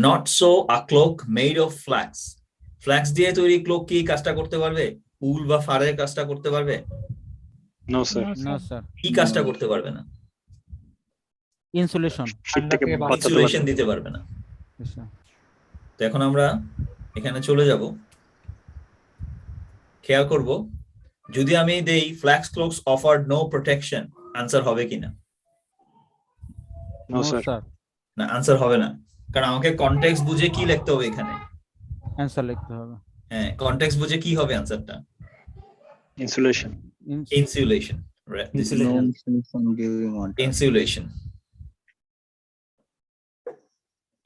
not so a cloak made of flax. Flax দিয়ে তৈরি ক্লোক কি কাজটা করতে পারবে? উল বা ফারের কাজটা করতে পারবে? No sir. না স্যার। কি কাজটা করতে পারবে না? ইনসুলেশন। শীত থেকে বাঁচাতে ইনসুলেশন পারবে। দিতে পারবে না। তো এখন আমরা এখানে চলে যাব, খেয়াল করব যদি আমি দেই flax cloaks offered no protection, answer হবে কিনা? No sir. না, আনসার হবে না, কারণ আমাকে কনটেক্সট বুঝে কি লিখতে হবে এখানে, অ্যানসার লিখতে হবে। হ্যাঁ, কনটেক্সট বুঝে কি হবে আনসারটা? Insulation. Insulation, right, this is No insulation during winter. Insulation.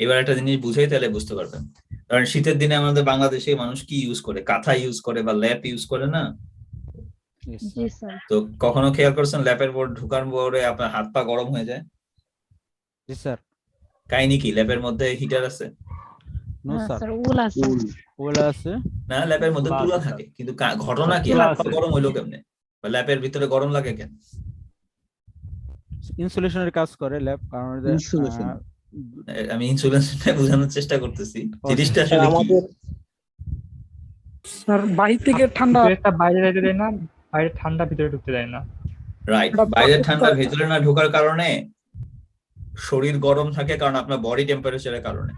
এবার একটা জিনিস বুঝাই তাহলে বুঝতে পারবেন, কারণ শীতের দিনে আমাদের বাংলাদেশে মানুষ কি ইউজ করে? কাঁথা ইউজ করে বা ল্যাপ ইউজ করে না? জি স্যার। তো কখনো খেয়াল করছেন ল্যাপের পর ঢুকার পরে আপনার হাত পা গরম হয়ে যায়? জি স্যার। কাহিনী কি? ল্যাপের মধ্যে হিটার আছে? নো না স্যার। স্যার, উল আছে। উল আছে। না, ল্যাপের মধ্যে তুলা থাকে, কিন্তু ঘটনা কি? হাত পা গরম হইলো কেমনে? বা ল্যাপের ভিতরে গরম লাগে কেন? ইনসুলেশনের কাজ করে ল্যাব, কারণ Insulation. আমি ইনসুলেশনটা বোঝানোর চেষ্টা করতেছি, জিনিসটা আসলে কি? স্যার বাইরে থেকে ঠান্ডা বাইরে যাইতে দেয় না, বাইরে ঠান্ডা ভিতরে ঢুকতে দেয় না। রাইট, বাইরের ঠান্ডা ভেতরে না ঢোকার কারণে শরীর গরম থাকে, কারণ আপনার বডি টেম্পারেচারের কারণে।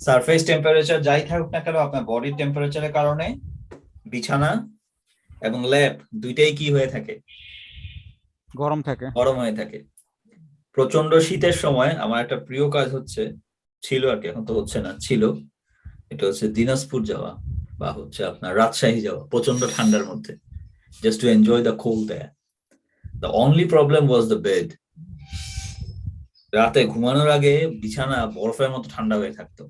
সারফেস টেম্পারেচার যাই থাকুক না কেন, আপনার বডি টেম্পারেচারের কারণে বিছানা এবং ল্যাব দুইটাই কি হয়ে থাকে? গরম থাকে, গরম হয়ে থাকে। প্রচন্ড শীতের সময় আমার একটা প্রিয় কাজ হচ্ছে, ছিল আর কি, এখন তো হচ্ছে না, ছিল, এটা হচ্ছে দিনাজপুর যাওয়া বা হচ্ছে আপনার রাজশাহী যাওয়া প্রচন্ড ঠান্ডার মধ্যে, just to enjoy the cold there. The only problem was the bed. রাতে ঘুমানোর আগে বিছানা বরফের মতো ঠান্ডা হয়ে থাকতো,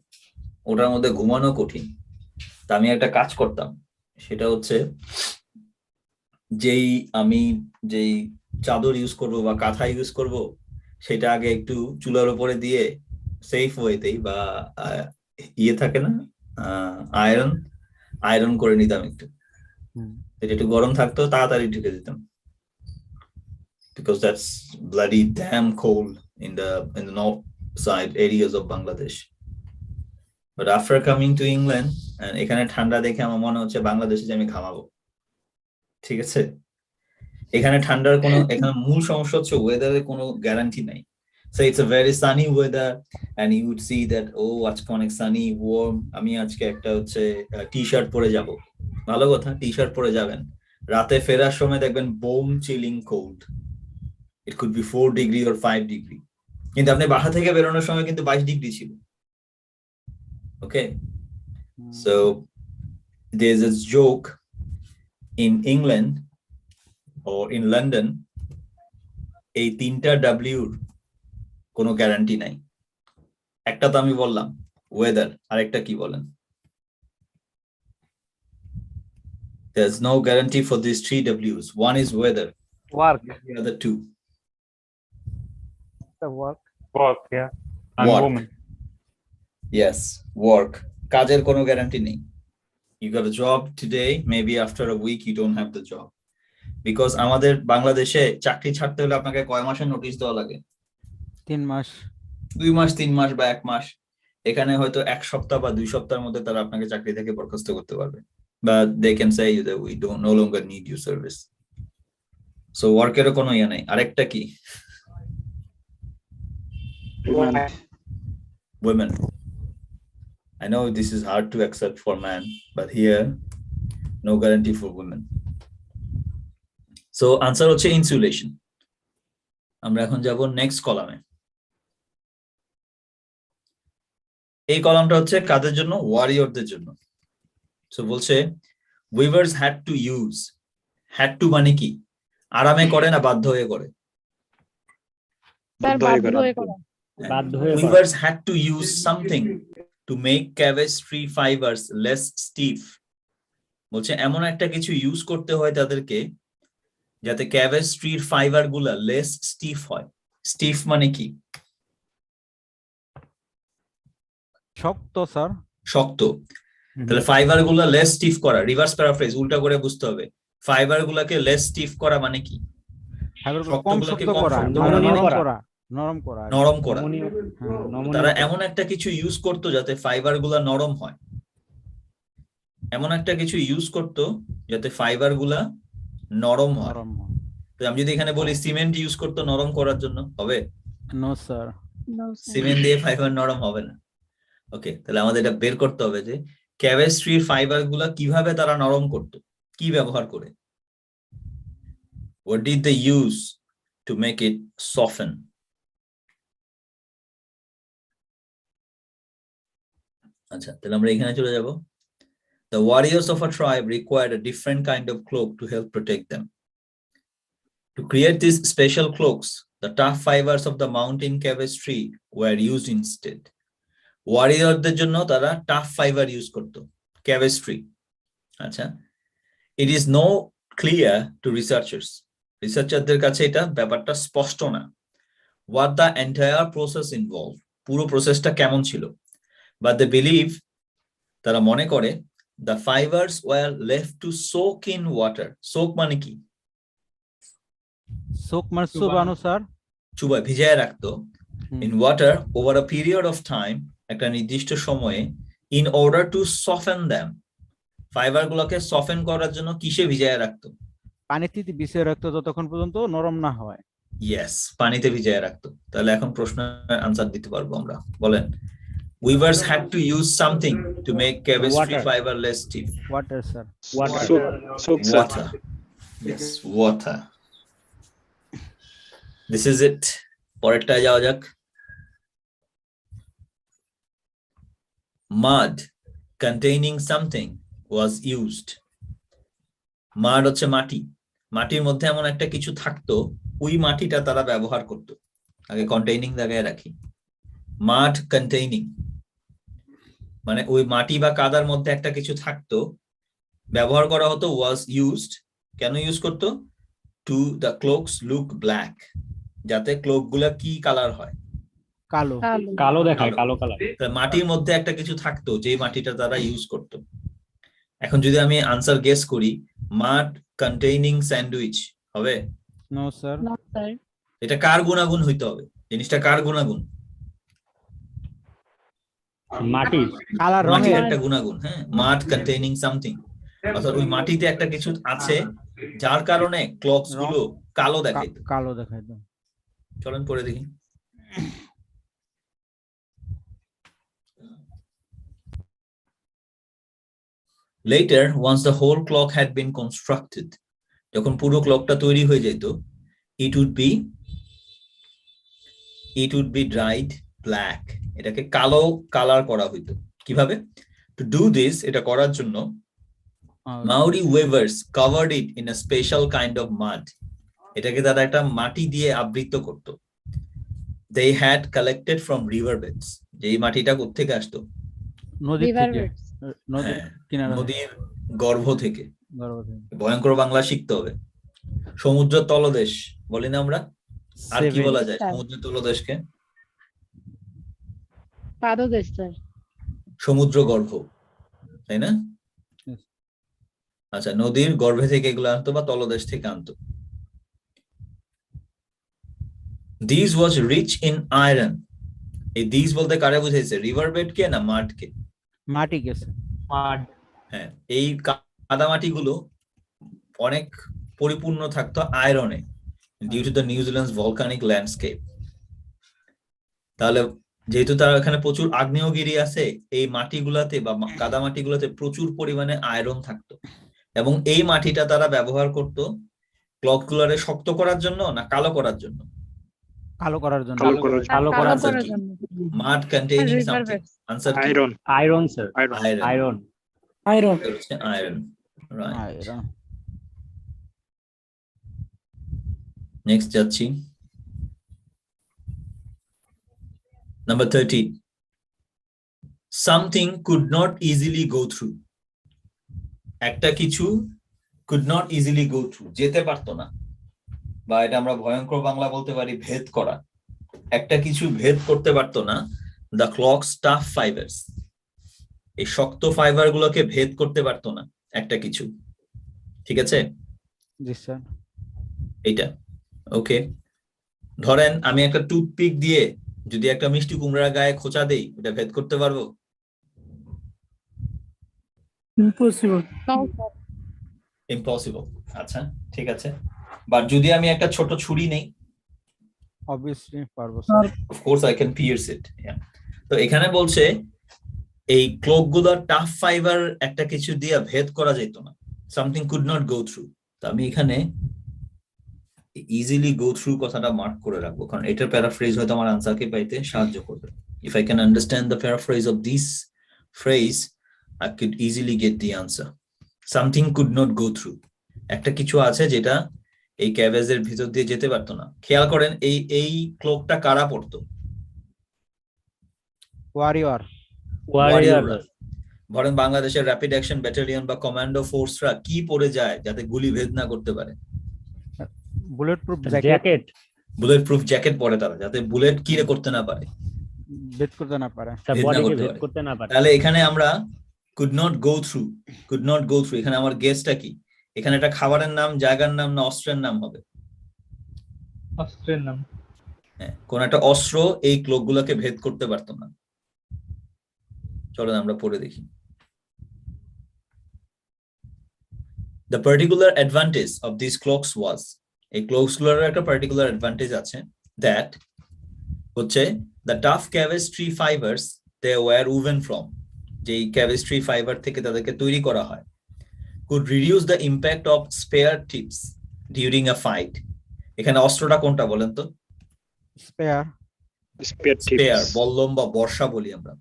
ওটার মধ্যে ঘুমানো কঠিন। তা আমি একটা কাজ করতাম, সেটা হচ্ছে যেই চাদর ইউজ করব বা কাঁথা ইউজ করব, সেটা আগে একটু চুলার উপরে দিয়ে সেফ ওয়েতেই বা ইয়ে থাকে না আয়রন করে নিতাম একটু, এটা একটু গরম থাকতো, তাড়াতাড়ি ঢুকে দিতাম, because that's bloody damn cold in the north side areas of Bangladesh. But after coming to England, and এখানে ঠান্ডা দেখে আমার মনে হচ্ছে বাংলাদেশে যে আমি ঘামাবো। ঠিক আছে, এখানে ঠান্ডার কোনো, এখানে মূল সমস্যা হচ্ছে ওয়েদারের কোনো গ্যারান্টি নাই। So it's a very sunny weather and you would see that oh আজকে অনেক sunny warm আমি আজকে একটা হচ্ছে টি-শার্ট পরে যাব ভালো কথা টি-শার্ট পরে যাবেন রাতে ফেরার সময় দেখবেন bomb chilling cold it could be 4 degree or 5 degree কিন্তু আপনি বাসা থেকে বেরোনোর সময় কিন্তু 22 ডিগ্রি ছিল okay so there's a joke in England or in London এই তিনটা ডাব্লিউর কোনো গ্যারান্টি নাই একটা তো আমি বললাম ওয়েদার আরেকটা কি বলেন there's no guarantee for these 3 W's one is weather work the other two the work yeah. And Work. woman. yes work কাজের কোনো গ্যারান্টি নেই you got a job today maybe after a week you don't have the job because আমাদের বাংলাদেশে চাকরি ছাড়তে হলে আপনাকে কয় মাসের নোটিশ দেওয়া লাগে 3 মাস 2 মাস 3 মাস বা 1 মাস এখানে হয়তো 1 সপ্তাহ বা 2 সপ্তাহের মধ্যে তারা আপনাকে চাকরি থেকে বরখাস্ত করতে পারবে বা they can say that we don't no longer need your service so ওয়ার্কের কোনো ইয়া নাই আরেকটা কি women I know this is hard to accept for men but here no guarantee for women so answer হচ্ছে insulation আমরা এখন যাব next কলামে এই কলামটা হচ্ছে কাদের জন্য ওয়ারিয়রদের জন্য সো বলছে weavers had to use had to মানে কি আরামে করে না বাধ্য হয়ে করে স্যার বাধ্য হয়ে করা বাধ্য হয়ে করা। Weavers had to use something to make cabestry fibers less stiff বলছে এমন একটা কিছু ইউজ করতে হয় তাদেরকে যাতে cabestry ফাইবার গুলা less stiff হয় stiff মানে কি শক্ত স্যার শক্ত তাহলে ফাইবার গুলা লেস স্টিফ করা রিভার্স প্যারাফ্রেজ উল্টা করে বুঝতে হবে ফাইবার গুলাকে লেস স্টিফ করা মানে কি ফাইবারগুলো কম শক্ত করা নরম করা নরম করা নমনীয় তারা এমন একটা কিছু ইউজ করতো যাতে ফাইবার গুলা নরম হয় এমন একটা কিছু ইউজ করতো যাতে ফাইবার গুলা নরম হয় তো আমি যদি এখানে বলি সিমেন্ট ইউজ করতো নরম করার জন্য হবে নো স্যার সিমেন্ট দিয়ে ফাইবার নরম হবে না ওকে তাহলে আমাদের এটা বের করতে হবে যে কেমিস্ট্রির ফাইবার গুলা কিভাবে তারা নরম করতো কি ব্যবহার করে what did they use to make it soften আচ্ছা তাহলে আমরা এখানে চলে যাব the warriors of a tribe required a different kind of cloak to help protect them to create these special cloaks the tough fibers of the mountain cabbage tree were used instead ওয়ারিয়রদের জন্য তারা tough fibre use করতো chemistry আচ্ছা it is no clear to রিসার্চারদের কাছে এটা ব্যাপারটা স্পষ্ট না what the entire process involve পুরো প্রসেসটা কেমন ছিল বাট দে বিলিভ তারা মনে করে the fibres were left to soak in water soak মানে কি সোক মানে চুবানো স্যার চুবায় ভিজায় রাখতো in water over a period of time একটা নির্দিষ্ট সময়ে in order to soften them fibre গুলোকে সফেন করার জন্য কিসে ভিজায় রাখতো পানিতে ভিজিয়ে রাখতো যতক্ষণ পর্যন্ত নরম না হয় ইয়েস পানিতে ভিজায় রাখতো তাহলে এখন প্রশ্নের আনসার দিতে পারবো আমরা বলেন weavers had to use something to make cabestry fiber less stiff water sir water yes water this is it পরেরটা যাওয়া যাক mud containing something was used mud হচ্ছে মাটি মাটির মধ্যে এমন একটা কিছু থাকতো ওই মাটিটা তারা ব্যবহার করত আগে কন্টেইনিং জায়গায় রাখি mud containing মানে ওই মাটি বা কাদার মধ্যে একটা কিছু থাকতো ব্যবহার করা হতো was used কেন ইউজ করতো to the cloaks look black যাতে ক্লোক গুলা কি কালার হয় কালো কালো দেখায় কালো কালার মাটির মধ্যে একটা কিছু থাকতো যে মাটিটা তারা ইউজ করতো এখন যদি আমি আনসার গেস করি মাড কন্টেইনিং স্যান্ডউইচ হবে নো স্যার এটা কার গুণাগুণ হইতে হবে জিনিসটা কার গুণাগুণ মাটি কালার মাটির একটা গুণাগুণ হ্যাঁ মাড কন্টেইনিং সামথিং অর্থাৎ ওই মাটিতে একটা কিছু আছে যার কারণে ক্লকস গুলো কালো দেখাইতো কালো দেখাইতো চলেন পড়ে দেখি Later, once the whole clock had been constructed, যখন পুরো ক্লকটা তৈরি হয়ে যেত, it would be dried black. এটাকে কালো কালার করা হইতো। কিভাবে? To do this, এটা করার জন্য Maori weavers covered it in a special kind of mud. এটাকে তারা একটা মাটি দিয়ে আবৃত করত। They had collected from riverbeds. যেই মাটিটা কোত্থেকে আসতো? নদীর থেকে, নদীর কিনারা, নদীর গর্ভ থেকে। ভয়ঙ্কর বাংলা শিখতে হবে। সমুদ্র তলদেশ বলি না আমরা? আর কি বলা যায় সমুদ্র তলদেশকে? পাদদেশ স্যার। সমুদ্র গর্ভ, তাই না? আচ্ছা, নদীর গর্ভে থেকে এগুলো আনতো বা তলদেশ থেকে আনতো। This was rich in iron. এই দিস বলতে কারে বুঝাইছে? রিভারবেড কে না মাড কে? মাটি গেছে, মাড। হ্যাঁ, এই কাদামাটিগুলো অনেক পরিপূর্ণ থাকতো আয়রনে, due to the New Zealand's volcanic landscape. তাহলে যেহেতু তার এখানে প্রচুর আগ্নেয়গিরি আছে, এই মাটিগুলাতে বা কাদামাটিগুলোতে প্রচুর পরিমাণে আয়রন থাকতো, এবং এই মাটিটা তারা ব্যবহার করত ক্লকগুলারে শক্ত করার জন্য না কালো করার জন্য? কালো করার জন্য। কালো করার জন্য। মাড কন্টেইনিং সামথিং। আনসার কি? Iron. Iron sir, iron. Iron. Iron, right. Iron. Next যাচ্ছি, number 13. Something could not easily go through. একটা কিছু could not easily go through, যেতে পারতো না, বা এটা আমরা ভয়ঙ্কর বাংলা বলতে পারি ভেদ করা। একটা কিছু ভেদ করতে পারতো না, the clock's tough fibers. এই শক্ত ফাইবার গুলোকে ভেদ করতে পারতো না একটা কিছু। ঠিক আছে? জি স্যার। এইটা ওকে। ধরেন আমি একটা টুথপিক দিয়ে যদি একটা মিষ্টি কুমড়ার গায়ে খোঁচা দেই, এটা ভেদ করতে পারবো? ইম্পসিবল। আচ্ছা, ঠিক আছে। বাট যদি আমি একটা ছোট ছুরি নেই, অবভিয়াসলি পারবো sir. Of course I can pierce it. তো এখানে বলছে এই ক্লক গুলোর টাফ ফাইবার একটা কিছু দিয়ে ভেদ করা যেত না, something could not go through. তো আমি এখানে ইজিলি গো থ্রু কথাটা মার্ক করে রাখবো, কারণ এটার প্যারাফ্রেজ হয়তো আমার আনসারকে পাইতে সাহায্য করবে। If I can understand the paraphrase of this phrase, I could easily gate the answer. Something could not go through, একটা কিছু আছে যেটা এই ক্যাবেজের ভিতর দিয়ে যেতে পারতো না। খেয়াল করেন এই ক্লকটা কারা পড়তো? ওয়ারিয়র। ধরেন বাংলাদেশের র্যাপিড অ্যাকশন ব্যাটালিয়ন বা কমান্ডো ফোর্সরা কি পরে যায় যাতে গুলি ভেদ না করতে পারে? Bullet proof jacket. Bullet proof jacket পরে তারা, যাতে বুলেট কি করতে না পারে, ভেদ করতে না পারে, বডিকে ভেদ করতে না পারে। তাহলে এখানে আমরা could not go through, could not go through, এখানে আমার গেসটা কি? এখানে একটা খাবারের নাম, জায়গার নাম, না অস্ত্রের নাম হবে? অস্ত্রের নাম। হ্যাঁ, কোন একটা অস্ত্র এই ক্লক গুলোকে ভেদ করতে পারতো না। চলেন আমরা পড়ে দেখি। The particular advantage of these clocks was, এই ক্লকস গুলোর একটা পার্টিকুলার অ্যাডভান্টেজ আছে, that হচ্ছে the tough cabestry fibers they were woven from, যেই cabestry fiber থেকে তাদেরকে তৈরি করা হয়, could reduce the impact of spear tips during a fight. এখানে অস্ত্রটা কোনটা বলেন তো? স্পেয়ার। স্পেয়ার, বল্লম বা বর্ষা বলি আমরা।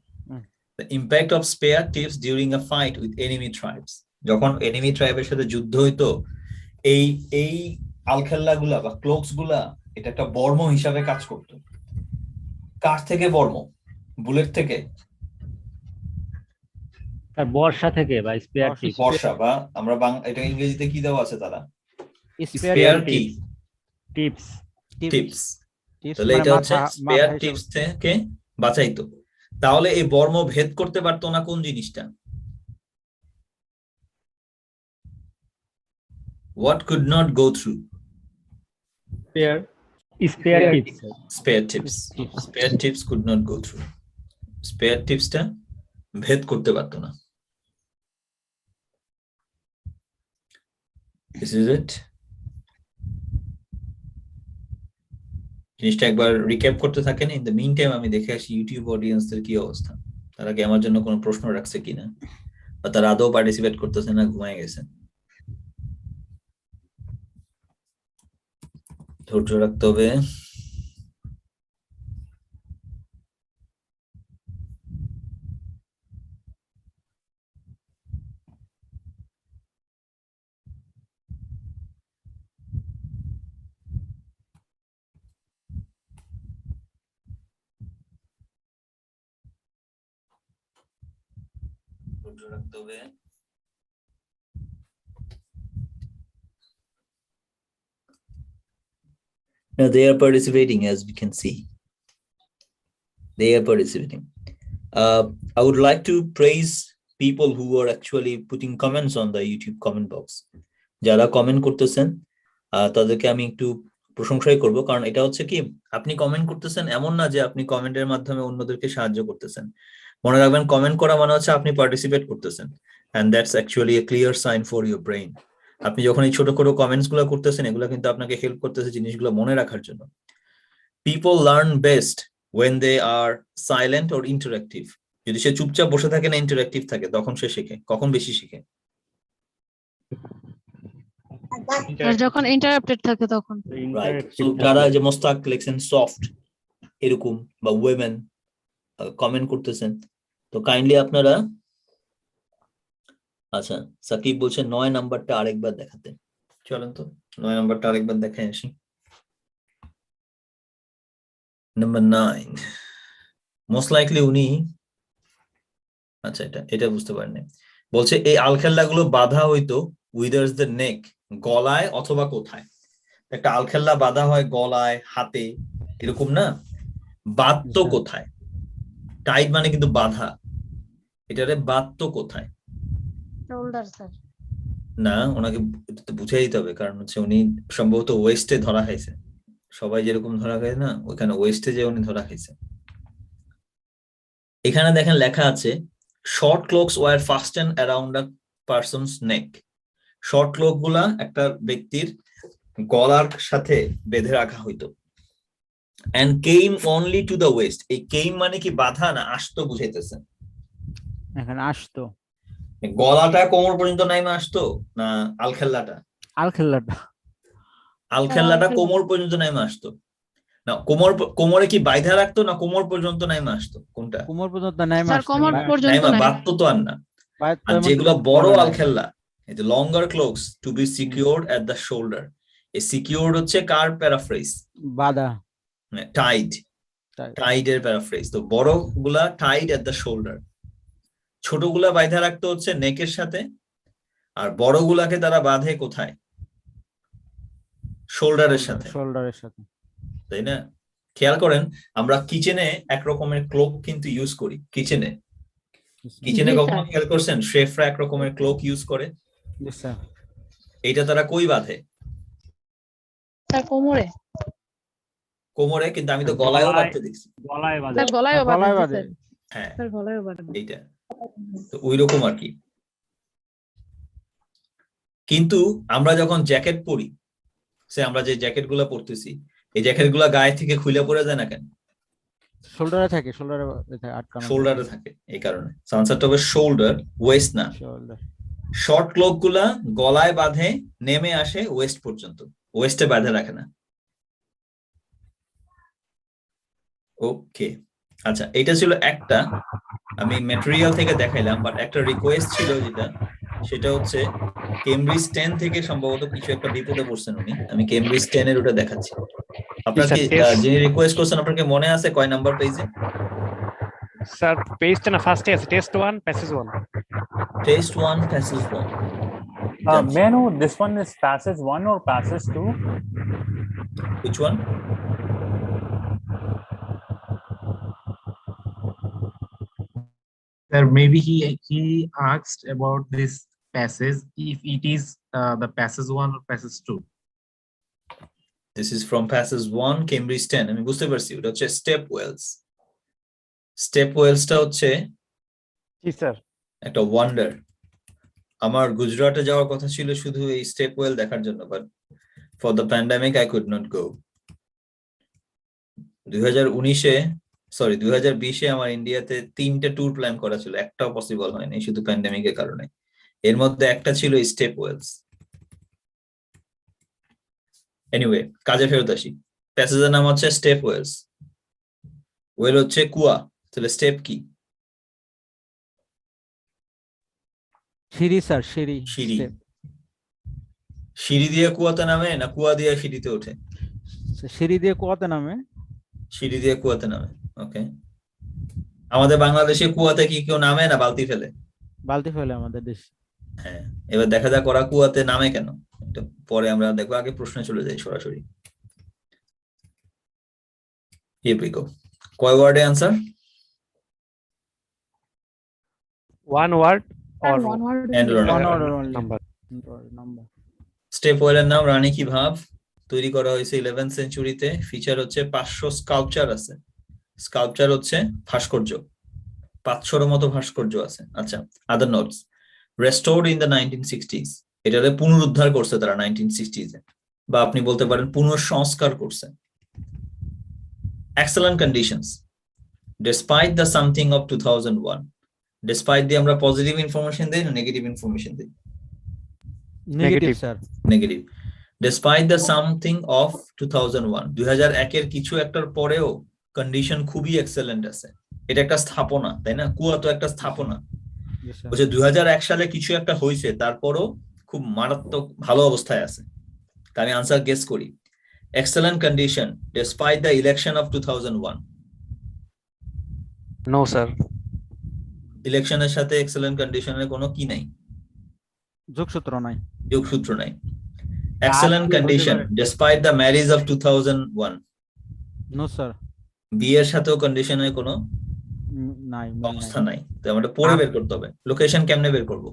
The impact of spear tips during a fight with enemy tribes. যখন এনিমি ট্রাইবের সাথে যুদ্ধ হইতো, এই আলখেল্লা গুলা বা ক্লোকস গুলা এটা একটা বর্ম হিসাবে কাজ করতো। কার থেকে বর্ম? বুলেট থেকে? তার বর্ষা থেকে বা স্পেয়ার টিপ। বর্ষা, বা আমরা এটা ইংরেজিতে কি দেওয়া আছে তারা? স্পেয়ার কি? টিপস। টিপস। তাহলে এটা হচ্ছে স্পেয়ার টিপস থেকে বাঁচাইতো। তাহলে এই বর্ম ভেদ করতে পারতো না কোন জিনিসটা? What could not go through? Spare tips. Spare tips. Spare tips could not go through. Spare tipsটা ভেদ করতে পারতো না। This is it. জিনিসটা একবার রিক্যাপ করতে থাকেন। ইন দ্য মিন টাইম আমি দেখে আসি ইউটিউব অডিয়েন্সদের কি অবস্থা, তারা কি আমার জন্য কোনো প্রশ্ন রাখছে কিনা, বা তারা আদৌ পার্টিসিপেট করতেছে না, ঘুমায় গেছে। ধৈর্য রাখতে হবে। ধৈর্য রাখতে হবে। Now they are participating, as we can see. They are participating. I would like to praise people who are actually putting comments on the YouTube comment box. যারা কমেন্ট করতেছেন তাদেরকে আমি একটু প্রশংসাই করব, কারণ এটা হচ্ছে কি, আপনি কমেন্ট করতেছেন এমন না যে আপনি কমেন্টের মাধ্যমে অন্যদেরকে সাহায্য করতেছেন। মনে রাখবেন, কমেন্ট করা মানে হচ্ছে আপনি পার্টিসিপেট করতেছেন, and that's actually a clear sign for your brain. আপনি যখন এই ছোট ছোট কমেন্টস গুলো করতেছেন, এগুলো কিন্তু আপনাকে হেল্প করতেছে জিনিসগুলো মনে রাখার জন্য। People learn best when they are silent or interactive. যদি সে চুপচাপ বসে থাকে না ইন্টারঅ্যাক্টিভ থাকে, তখন সে শেখে। কখন বেশি শেখে? যখন ইন্টারাপ্টেড থাকে তখন। রাইট। সো যারা যে মোস্তাক লেখছেন সফট এরকম, বা ওয়েমেন কমেন্ট করতেছেন, তো কাইন্ডলি আপনারা, আচ্ছা সাকিব বলছেন 9 নাম্বারটা আরেকবার দেখাতে। চলেন তো 9 নাম্বারটা আরেকবার দেখাই আসি। নাম্বার 9 মোস্ট লাইকলি উনি, আচ্ছা এটা বুঝতে পারেননি। বলছে এই আলখেল্লা গুলো বাঁধা হইতো উইদার্স দ্য নেক, গলায় অথবা কোথায়। একটা আলখেল্লা বাঁধা হয় গলায়, হাতে, এরকম না? বাঁধতো কোথায়? টাইট মানে কিন্তু বাঁধা, এটারে বাঁধতো কোথায়? Shoulder sir. না, ওনাকে বুঝাই দিতে হবে, কারণ হচ্ছে উনি সম্ভবত ওয়েস্টে ধরা খাইছে। সবাই যেরকম ধরা খায় না, ওইখানে ওয়েস্টে যে উনি ধরা খাইছে। এখানে দেখেন লেখা আছে short cloaks were fasten around a person's neck. Short cloak গুলা একটা ব্যক্তির গলার সাথে বেঁধে রাখা হইতো। and came only to the waist. এই came মানে কি বাঁধা না আসতো বুঝাইতেছে? এখানে আসতো। গলাটা কোমর পর্যন্ত নাইমা আসতো না আলখেল্লাটা? আলখেল্লাটা। আলখেল্লাটা কোমর পর্যন্ত নাইমা আসতো না? কোমরে কি বাইধা রাখতো না কোমর পর্যন্ত নাইমা আসতো? কোনটা? কোমর পর্যন্ত নাইমা স্যার আসতো। কোমর পর্যন্ত নাইমা নাই। বাঁধতো তো আর না। আর যেগুলো বড় আলখেল্লা, এই যে longer cloaks to be secured at the shoulder. এই সিকিউরড হচ্ছে কার প্যারাফ্রেজ? বাঁধা। টাইড, টাইডের প্যারাফ্রেজ। তো বড় গুলা টাইড এট দ্য শোল্ডার, ছোটগুলা বাইধা রাখতে হচ্ছে নেকের সাথে, আর বড়গুলাকে তারা বাঁধে কোথায়? শোল্ডারের সাথে। শোল্ডারের সাথে, তাই না? খেয়াল করেন, আমরা কিচেনে এক রকমের ক্লোক কিন্তু ইউজ করি। কিচেনে কখনো খেয়াল করছেন শেফরা এক রকমের ক্লোক ইউজ করে? এইটা তারা কই বাঁধে? স্যার কোমরে। কোমরে, কিন্তু আমি তো গলায়ও বাঁধতে দেখছি। গলায় বাঁধে। স্যার গলায়ও বাঁধে। হ্যাঁ স্যার গলায়ও বাঁধে। এইটা তো ওই রকম আর কি। কিন্তু আমরা যখন জ্যাকেট পরি, আমরা যে জ্যাকেট গুলা পরতেছি, এই জ্যাকেট গুলা গায়ে থেকে খুলে পড়ে যায় না কেন? শোল্ডারে থাকে, আটকানো। শোল্ডারে থাকে, এই কারণে আনসারটা হবে শোল্ডার, ওয়েস্ট না। শর্ট ক্লোক গুলা গলায় বাঁধে, নেমে আসে ওয়েস্ট পর্যন্ত, ওয়েস্টে বাঁধে রাখে না। ওকে, আচ্ছা এটা ছিল একটা, আমি ম্যাটেরিয়াল থেকে দেখাইলাম, বাট একটা রিকোয়েস্ট ছিল যেটা, সেটা হচ্ছে কেমব্রিজ 10 থেকে সম্ভবত কিছু একটা বিপদে পড়ছেন উনি। আমি কেমব্রিজ 10 এর ওটা দেখাচ্ছি। আপনার কি যিনি রিকোয়েস্ট করছেন আপনার কি মনে আছে কয় নাম্বার পেজে? স্যার পেজটা না ফার্স্টে আছে, test 1 passage 1। Test 1 passage 1। May I know this one is passage 1 or passage 2? Which one? Sir, maybe he asked about this passage, if it is the passage 1 or passage 2. This is from passage 1 Cambridge 10. আমি বুঝতে পারছি, ওটা হচ্ছে step Wales. Step ওয়েলসটা হচ্ছে জি sir একটা wonder. আমার গুজরাটে যাওয়ার কথা ছিল শুধু এই স্টেপ ওয়েল দেখার জন্য, but for the pandemic I could not go. 2019-এ সরি 2020-এ আমার ইন্ডিয়াতে 3টে ট্যুর প্ল্যান করা ছিল, একটাও পসিবল হয়নি শুধু প্যান্ডেমিকের কারণে। এর মধ্যে একটা ছিল স্টেপ ওয়েলস। এনিওয়ে, কাজে ফেরত আসি। প্যাসেজের নাম হচ্ছে স্টেপ ওয়েলস। ওয়েল হচ্ছে কুয়া, তাহলে স্টেপ কি? সিঁড়ি স্যার, সিঁড়ি। সিঁড়ি। step। সিঁড়ি দিয়ে কুয়াতে নামে না কুয়া দিয়ে সিঁড়িতে ওঠে? সিঁড়ি দিয়ে কুয়াতে নামে। সিঁড়ি দিয়ে কুয়াতে নামে। ওকে, আমাদের বাংলাদেশে কুয়াতে কি কেউ নামে না বালতি ফেলে? বালতি ফেলে আমাদের দেশ। হ্যাঁ, এবার দেখা যাক ওরা কুয়াতে নামে কেন, এটা পরে আমরা দেখবো, আগে প্রশ্নে চলে যাই সরাসরি। Here we go. কয় ওয়ার্ডে answer? One word or one word And only. One order only. number. Number. Step ওয়েলের নাম রানী কি ভাব, তৈরি করা হয়েছে 11th সেঞ্চুরিতে। ফিচার হচ্ছে 500 স্কাল্পচার আছে। স্কাল্পচার হচ্ছে ভাস্কর্য, 500-এর মতো ভাস্কর্য আছে। আচ্ছা, আদার notes, restored in the 1960s, এটাকে পুনরুদ্ধার করছে তারা 1960s-এ, বা আপনি বলতে পারেন পুনঃসংস্কার করছে। Excellent conditions, despite the something of 2001, despite দিয়ে আমরা পজিটিভ ইনফরমেশন দেই না নেগেটিভ ইনফরমেশন দেই? Negative sir. Negative. Despite the something of 2001, 2001-এর কিছু একটার পরেও কন্ডিশন খুবই এক্সেলেন্ট আছে। এটা একটা স্থাপনা, তাই না? কুয়া তো একটা স্থাপনা। বলছে 2001 সালে কিছু একটা হয়েছে, তারপরও খুব মারাত্মক ভালো অবস্থায় আছে। আমি আনসার গেস করি, excellent condition despite the election of 2001। No, sir. ইলেকশনের সাথে এক্সেলেন্ট কন্ডিশনের কোনো কি নাই, যোগসূত্র নাই। যোগসূত্র নাই। Excellent condition despite the marriage of 2001। No sir. বিয়ের সাথেও কন্ডিশনের কোনো নাই, অবস্থা নাই। তো আমরা পরে বের করতে হবে। লোকেশন কেমনে বের করব?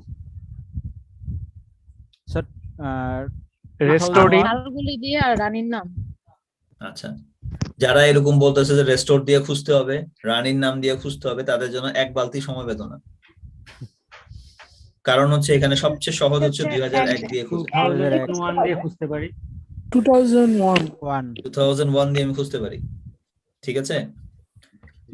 স্যার Restored in সালগুলি দিয়ে আর রানীর নাম। আচ্ছা, যারা এরকম বলতেছে যে রেস্টোর দিয়ে খুঁজতে হবে, রানীর নাম দিয়ে খুঁজতে হবে, তাদের জন্য এক বালতি সময় বেদনা। কারণ হচ্ছে এখানে সবচেয়ে সহজ হচ্ছে 2001 দিয়ে খুঁজে। 2001 দিয়ে খুঁজতে পারি। 2001 দিয়ে আমি খুঁজতে পারি, ঠিক আছে?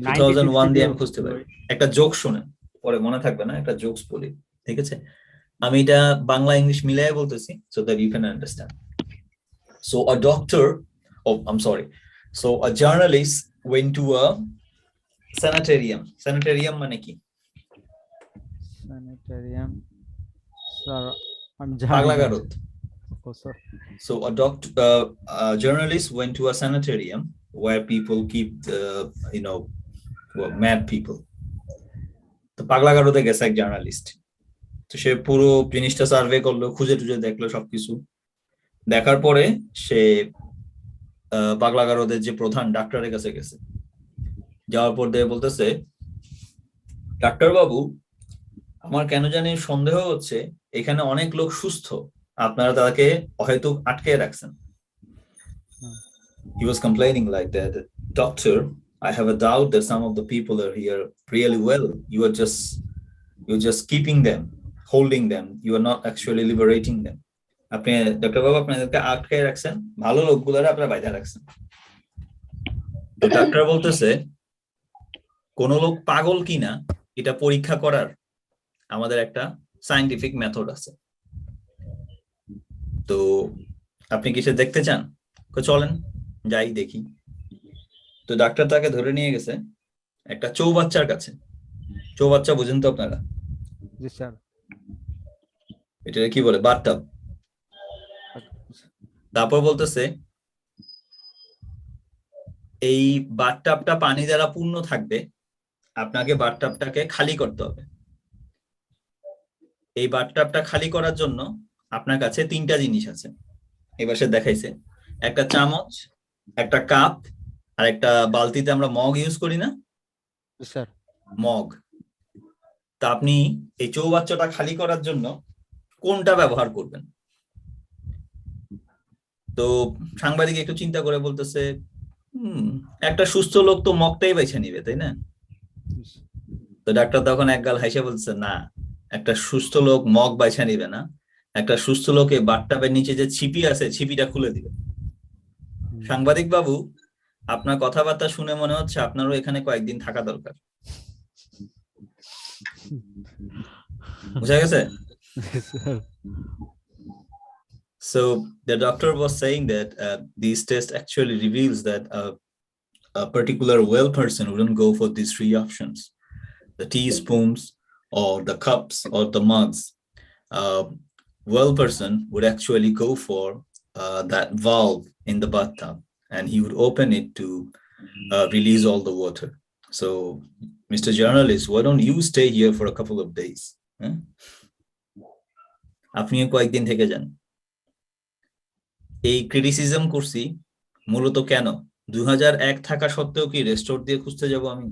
2001 দিয়ে আমি খুঁজতে পারি। একটা জোক শুনেন, পরে মনে থাকবে না, একটা জোকস বলি, ঠিক আছে? আমি এটা বাংলা ইংলিশ মিলাই বলতেছি so that you can understand. So a doctor, oh I'm sorry, so a journalist went to a sanitarium. Sanitarium মানে কি? Sanitarium. Sir, I'm জানি। পাগলাগারদ। ও sir. So a journalist went to a sanitarium where people keep the, mad people. তো পাগলাগারদে গেছে এক journalist. তো সে পুরো জিনিসটা survey করলো, খুঁজে টুজে দেখলো সবকিছু। দেখার পরে সে পাগলাগারদের যে প্রধান ডাক্তারের কাছে গেছে। যাওয়ার পর দিয়ে বলতেছে, ডাক্তার বাবু, আমার কেন জানি সন্দেহ হচ্ছে এখানে অনেক লোক সুস্থ, আপনারা তাকে হয়তো আটকে রাখছেন। He was complaining like that, doctor, I have a doubt that some of the people are here really well. You're just keeping them, holding them. You are not actually liberating them. আপনি doctor বাবু আপনাদেরকে আটকে রাখছেন, ভালো লোকগুলোরা আপনারা বাইরে রাখছেন। তো doctor বলতেছে, কোন লোক পাগল কিনা এটা পরীক্ষা করার আমাদের একটা সায়েন্টিফিক মেথড আছে। তো আপনি কি সে দেখতে চান? চলেন যাই দেখি। তো ডাক্তার তাকে ধরে নিয়ে গেছে একটা চৌবাচ্চার কাছে। চৌবাচ্চা বুঝেন তো আপনারা? জি স্যার। এটা কি বলে? বাথটাব। তারপর বলতেছে, এই বাথটাবটা পানি দ্বারা পূর্ণ থাকবে, আপনাকে বাথটাবটাকে খালি করতে হবে। এই বাথটাবটা খালি করার জন্য আপনার কাছে 3টা জিনিস আছে। এবার সে দেখাইছে, একটা চামচ, একটা কাপ, আর একটা বালতিতে আমরা মগ ইউজ করি না স্যার, মগ। তা আপনি এই চৌবাচ্চাটা খালি করার জন্য কোনটা ব্যবহার করবেন? তো সাংবাদিক একটু চিন্তা করে বলতেছে, একটা সুস্থ লোক তো মগটাই বেছে নিবে, তাই না? তো ডাক্তার তখন একগাল হাসে বলছে, না, একটা সুস্থ লোক মগ বেছে নিবে না, একটা সুস্থ লোকে বাথটাবের নিচে যে ছিপি আছে ছিপিটা খুলে দিবে। সাংবাদিক বাবু, আপনার কথাবার্তা শুনে মনে হচ্ছে আপনারও এখানে কয়েকদিন থাকা দরকার। বুঝা গেছে? So the doctor was saying that these tests actually reveals that a particular well person wouldn't go for these three options: the teaspoons or the cups or the mugs. Well person would actually go for that valve in the bathtub, and he would open it to release all the water. So, Mr. Journalist, why don't you stay here for a couple of days? আপনি কয়েকদিন থেকে যান। এই criticism করছি মূলত কেন? 2001 থাকা সত্ত্বেও কি রেস্টোর দিয়ে খুঁজতে যাব আমি?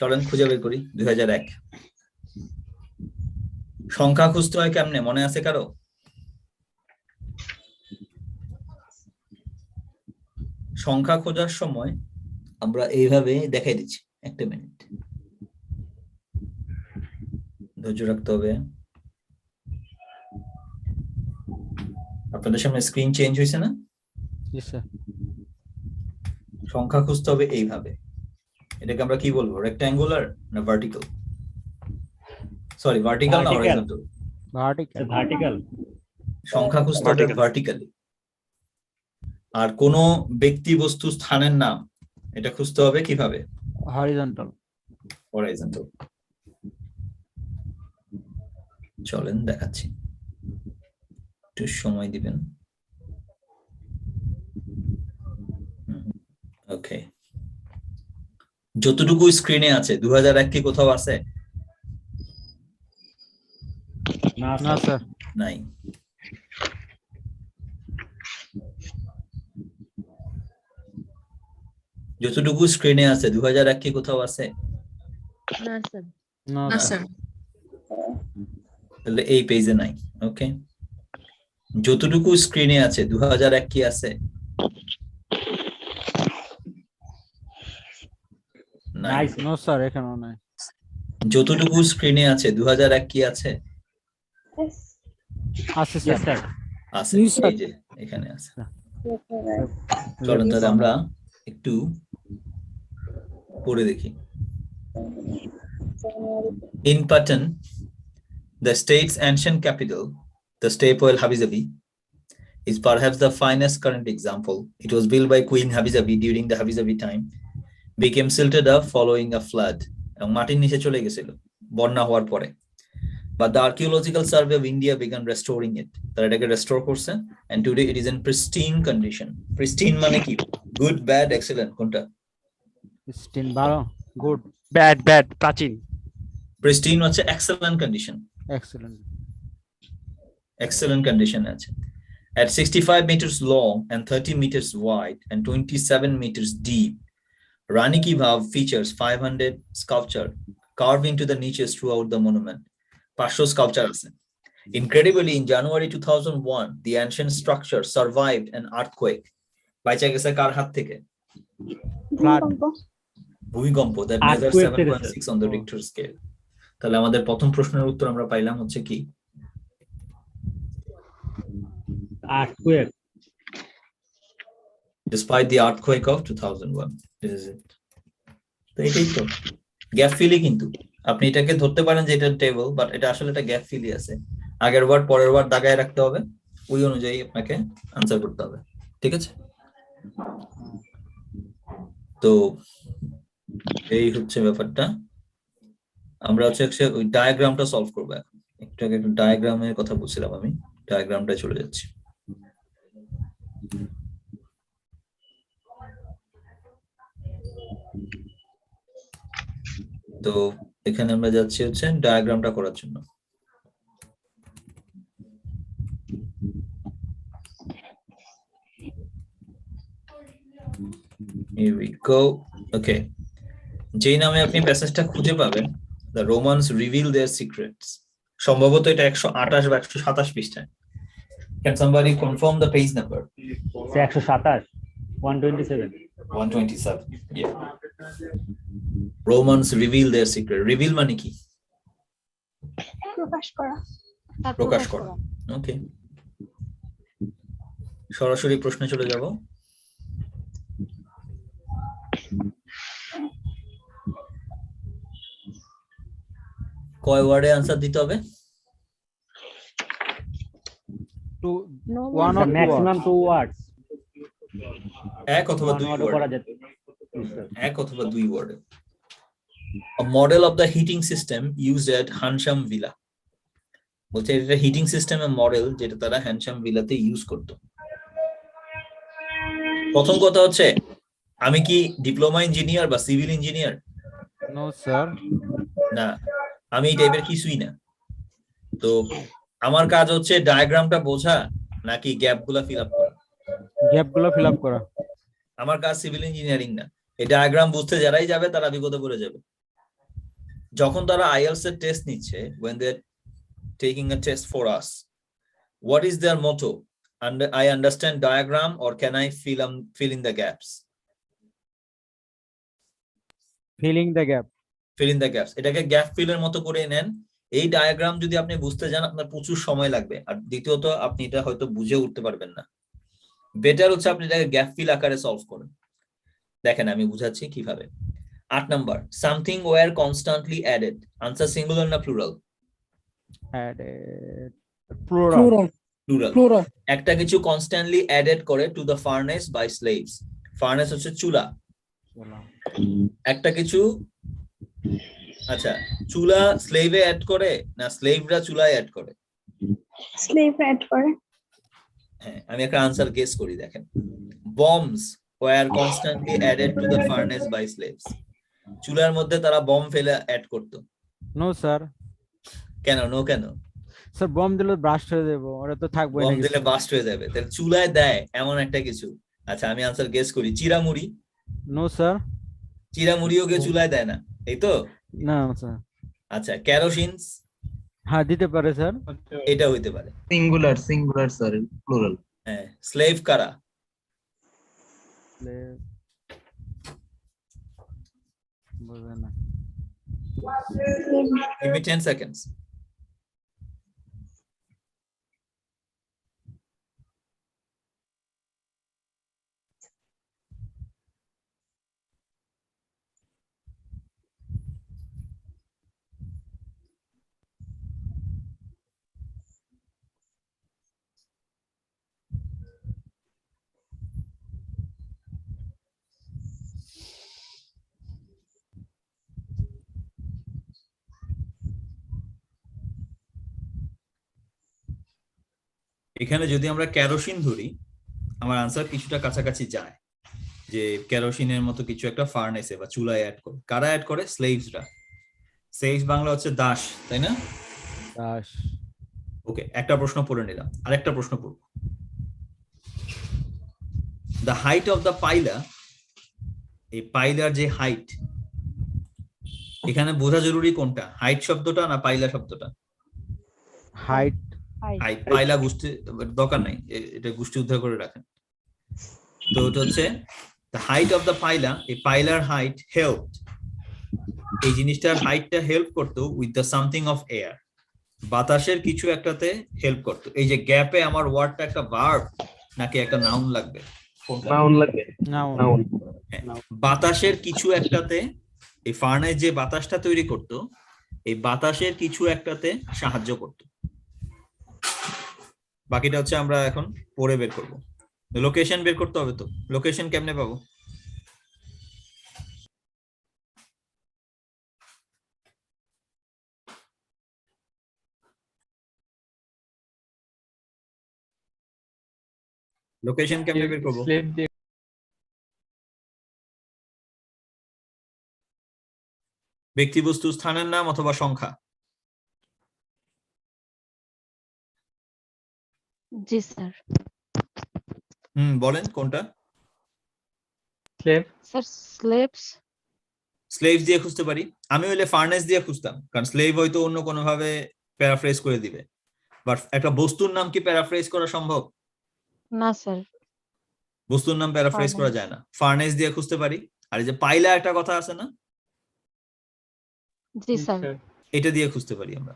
চলেন খুঁজে বের করি 2001 সংখ্যা খুঁজতে হয় কেমনে, মনে আছে কারো? সংখ্যা খোঁজার সময় আমরা এইভাবে দেখাই দিচ্ছি। একটা মিনিট, ধৈর্য রাখতে হবে। আপনাদের সামনে স্ক্রিন চেঞ্জ হয়েছে না? সংখ্যা খুঁজতে হবে এইভাবে। এটাকে আমরা কি বলবো, রেক্ট্যাঙ্গুলার না ভার্টিক্যাল? সরি, ভার্টিক্যাল না হরিজন্টাল? ভার্টিক্যাল। সংখ্যা খুঁজতে হবে ভার্টিক্যালি। আর কোন ব্যক্তি বস্তু স্থানের নাম এটা খুঁজতে হবে কিভাবে? হরিজন্টাল। হরিজন্টাল। চলেন দেখাচ্ছি, একটু সময় দিবেন। ওকে, যতটুকু স্ক্রিনে আছে 2001 কি কোথাও আছে? না স্যার, নাই। যতটুকু স্ক্রিনে আছে 2001 কি কোথাও আছে? না স্যার। না স্যার। তাহলে এই পেজে নাই। ওকে, যতটুকু স্ক্রিনে আছে 2001 কি আছে? নাই। নো স্যার, এখানেও নাই। যতটুকু স্ক্রিনে আছে 2001 কি আছে? আছে স্যার। আছে, এই যে এখানে আছে। চলুন তাহলে আমরা একটু পড়ে দেখি। In Patan, the state's ancient capital, the state of Habizabi, is perhaps the finest current example. It was built by Queen Habizabi during the Habizabi time, became silted up following a flood, এবং মাটির নিচে চলে গেছিল বন্যা হওয়ার পরে। But the Archaeological Survey of India began restoring it. তারা এটাকে রেস্টোর করছে, and today it is in pristine condition. Pristine মানে কি? Good, bad, excellent কোনটা? pristine ভালো, good, bad প্রাচীন। Pristine হচ্ছে excellent condition. Excellent condition আছে। At 65 meters long and 30 meters wide and 27 meters deep, Rani Ki Vav features 500 sculpture carved into the niches throughout the monument. 500 sculpture আছে। Incredibly, in January 2001, the ancient structure survived an earthquake. বাইচা গেছে কার হাত থেকে? ভূমিকম্প that measured 7.6 on the Richter scale. তাহলে আমাদের প্রথম প্রশ্নের উত্তর আমরা পাইলাম হচ্ছে কি? Earthquake. Despite the earthquake of 2001. This is it. তো এটাই তো গ্যাপ ফিলই, কিন্তু আপনি এটাকে ধরতে পারেন যে এটা টেবল, বাট এটা আসলে একটা গ্যাপ ফিলই আছে। আগের ওয়ার্ড পরের ওয়ার্ড দাগায় রাখতে হবে, ওই অনুযায়ী আপনাকে আনসার করতে হবে। ঠিক আছে, তো এই হচ্ছে ব্যাপারটা। আমরা হচ্ছে ওই ডায়াগ্রামটা সলভ করবো এখন। একটু আগে একটা ডায়াগ্রামের কথা বলছিলাম, আমি ডায়াগ্রামটা চলে যাচ্ছি। তো এখানে আমরা যাচ্ছি হচ্ছে ডায়াগ্রামটা করার জন্য। Here we go. Okay, যেই নামে আপনি প্যাসেজটা খুঁজে পাবেন, the Romans reveal their secrets, সম্ভবত এটা 128 বা 127 পৃষ্ঠায়। Can somebody confirm the page number? 127, 127. 127, yeah. Romans reveal their secret. Reveal মানে কি? প্রকাশ করা। প্রকাশ করা। ওকে, সরাসরি প্রশ্নে চলে যাব। কয় ওয়ার্ডে आंसर দিতে হবে? One or two maximum words. 2 ওয়ার্ডস এক অথবা 1 দুই ওয়ার্ডও করা ওয়ার্ডে, যেত এক অথবা দুই ওয়ার্ডে। A model of the heating system used at Hansham Villa. বলছে এটা হিটিং সিস্টেমের মডেল যেটা তারা হ্যানসাম ভিলাতে ইউজ করতো। প্রথম কথা হচ্ছে আমি কি ডিপ্লোমা ইঞ্জিনিয়ার বা সিভিল ইঞ্জিনিয়ার? No, sir. না, আমি এই টাইপের কিছুই না। তো আমার কাজ হচ্ছে ডায়াগ্রামটা বোঝা নাকি গ্যাপগুলো ফিল আপ করা? Gap গুলো fill up করা। আমার কাজ সিভিল ইঞ্জিনিয়ারিং না। এই ডায়াগ্রাম বুঝতে যারাই যাবে তারা বিপদে পড়ে যাবে। যখন তারা আইএলটিএস এর টেস্ট নিচ্ছে, when they are taking a test for us, what is their motto? And I understand diagram or can I fill in the gaps? Filling the gap. Fill in the gaps, এটাকে gap ফিলের মতো করে নেন। এই diagram যদি আপনি বুঝতে যান আপনার প্রচুর সময় লাগবে, আর দ্বিতীয়ত আপনি এটা হয়তো বুঝে উঠতে পারবেন না। বেটার হচ্ছে আপনি এটাকে গ্যাপ ফিল আকারে সলভ করেন। দেখেন আমি বুঝাচ্ছি কিভাবে। 8 number, something were constantly added. Answer singular না প্লুরাল? Added. Plural. প্লুরাল। একটা কিছু কনস্ট্যান্টলি অ্যাডেড করে to the furnace by slaves. Furnace হচ্ছে চুলা। একটা কিছু, আচ্ছা, চুলা স্লেভে অ্যাড করে না স্লেভরা চুলায় অ্যাড করে? স্লেভ অ্যাড করে। হ্যাঁ, আমি একটা আনসার গেস করি। দেখেন, bombs were constantly added to the furnace by slaves. চুলার মধ্যে তারা বম ফেলে অ্যাড করতো। No, sir. কেন? নো কেন? স্যার বম দিলে ব্রাস্ট হয়ে যাবে, ওরা তো থাকবে না। বম দিলে বাস্ট হয়ে যাবে, তাহলে চুলায় দেয় এমন একটা কিছু। আচ্ছা আমি আনসার গেস করি, চিরামুড়ি। No sir. চিরামুড়িও কেউ চুলায় দেয় না, এই তো? না স্যার। আচ্ছা, কেরোসিন? হ্যাঁ দিতে পারে স্যার। এটা হইতে পারে সিঙ্গুলার স্যার, প্লুরাল। হ্যাঁ, স্লেভ কারা? বুঝে না। Give me 10 seconds. এখানে যদি আমরা কেরোসিন ধরি, আমার আনসার কিছুটা কাছাকাছি যায়, যে কেরোসিনের মতো কিছু একটা ফার্নেসে বা চুলায় অ্যাড করে। কারা অ্যাড করে? স্লেভসরা। স্লেভস বাংলা হচ্ছে দাস, তাই না? দাস। ওকে, একটা প্রশ্ন পড়ে নিলাম, আরেকটা প্রশ্ন পড়ব। দ্য হাইট অফ দ্য পাইলা, এই পাইলার যে হাইট, এখানে বোঝা জরুরি কোনটা, হাইট শব্দটা না পাইলা শব্দটা? হাইট। হাইট। পাইলা গোষ্ঠী দরকার নাই, এটা গোষ্ঠী উদ্ধার করে রাখেন। তো এটা হচ্ছে the height of the পাইলা, এই পাইলার হাইট হেল্পড, এই জিনিসটার হাইটটা হেল্প করতো with the something of air, বাতাসের কিছু একটাতে হেল্প করতো। এই যে গ্যাপে আমার ওয়ার্ডটা একটা ভার্ব নাকি একটা নাউন লাগবে? নাউন লাগবে। নাউন। বাতাসের কিছু একটাতে, এই ফার্নেস যে বাতাসটা তৈরি করতো, এই বাতাসের কিছু একটাতে সাহায্য করতো। বাকিটা হচ্ছে আমরা এখন পরে বের করব। লোকেশন বের করতে হবে। তো লোকেশন কেমনে পাবো? লোকেশন কেমনে বের করব? ব্যক্তি, বস্তু, স্থানের নাম অথবা সংখ্যা? জি স্যার। বলেন কোনটা? স্লেভ। Sir slaves. স্লেভ দিয়ে খুঁজতে পারি। আমি হইলে ফার্নেস দিয়ে খুঁজতাম, কারণ স্লেভ হয়তো অন্য কোনো ভাবে প্যারাফ্রেজ করে দিবে। বাট একটা বস্তুর নাম কি প্যারাফ্রেজ করা সম্ভব? না স্যার। বস্তুর নাম প্যারাফ্রেজ করা যায় না। ফার্নেস দিয়ে খুঁজতে পারি। আর এই যে পাইলা একটা কথা আছে না? জি স্যার। এটা দিয়ে খুঁজতে পারি আমরা,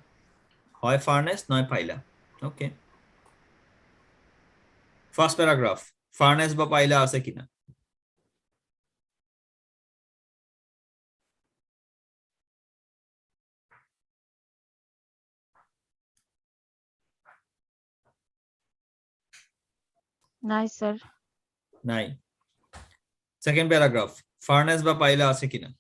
হয় ফার্নেস নয় পাইলা। ওকে, ফার্স্ট প্যারাগ্রাফ, ফার্নেস বা পাইলা আছে কিনা? নাই স্যার। নাই। সেকেন্ড প্যারাগ্রাফ, ফার্নেস বা পাইলা আছে কিনা?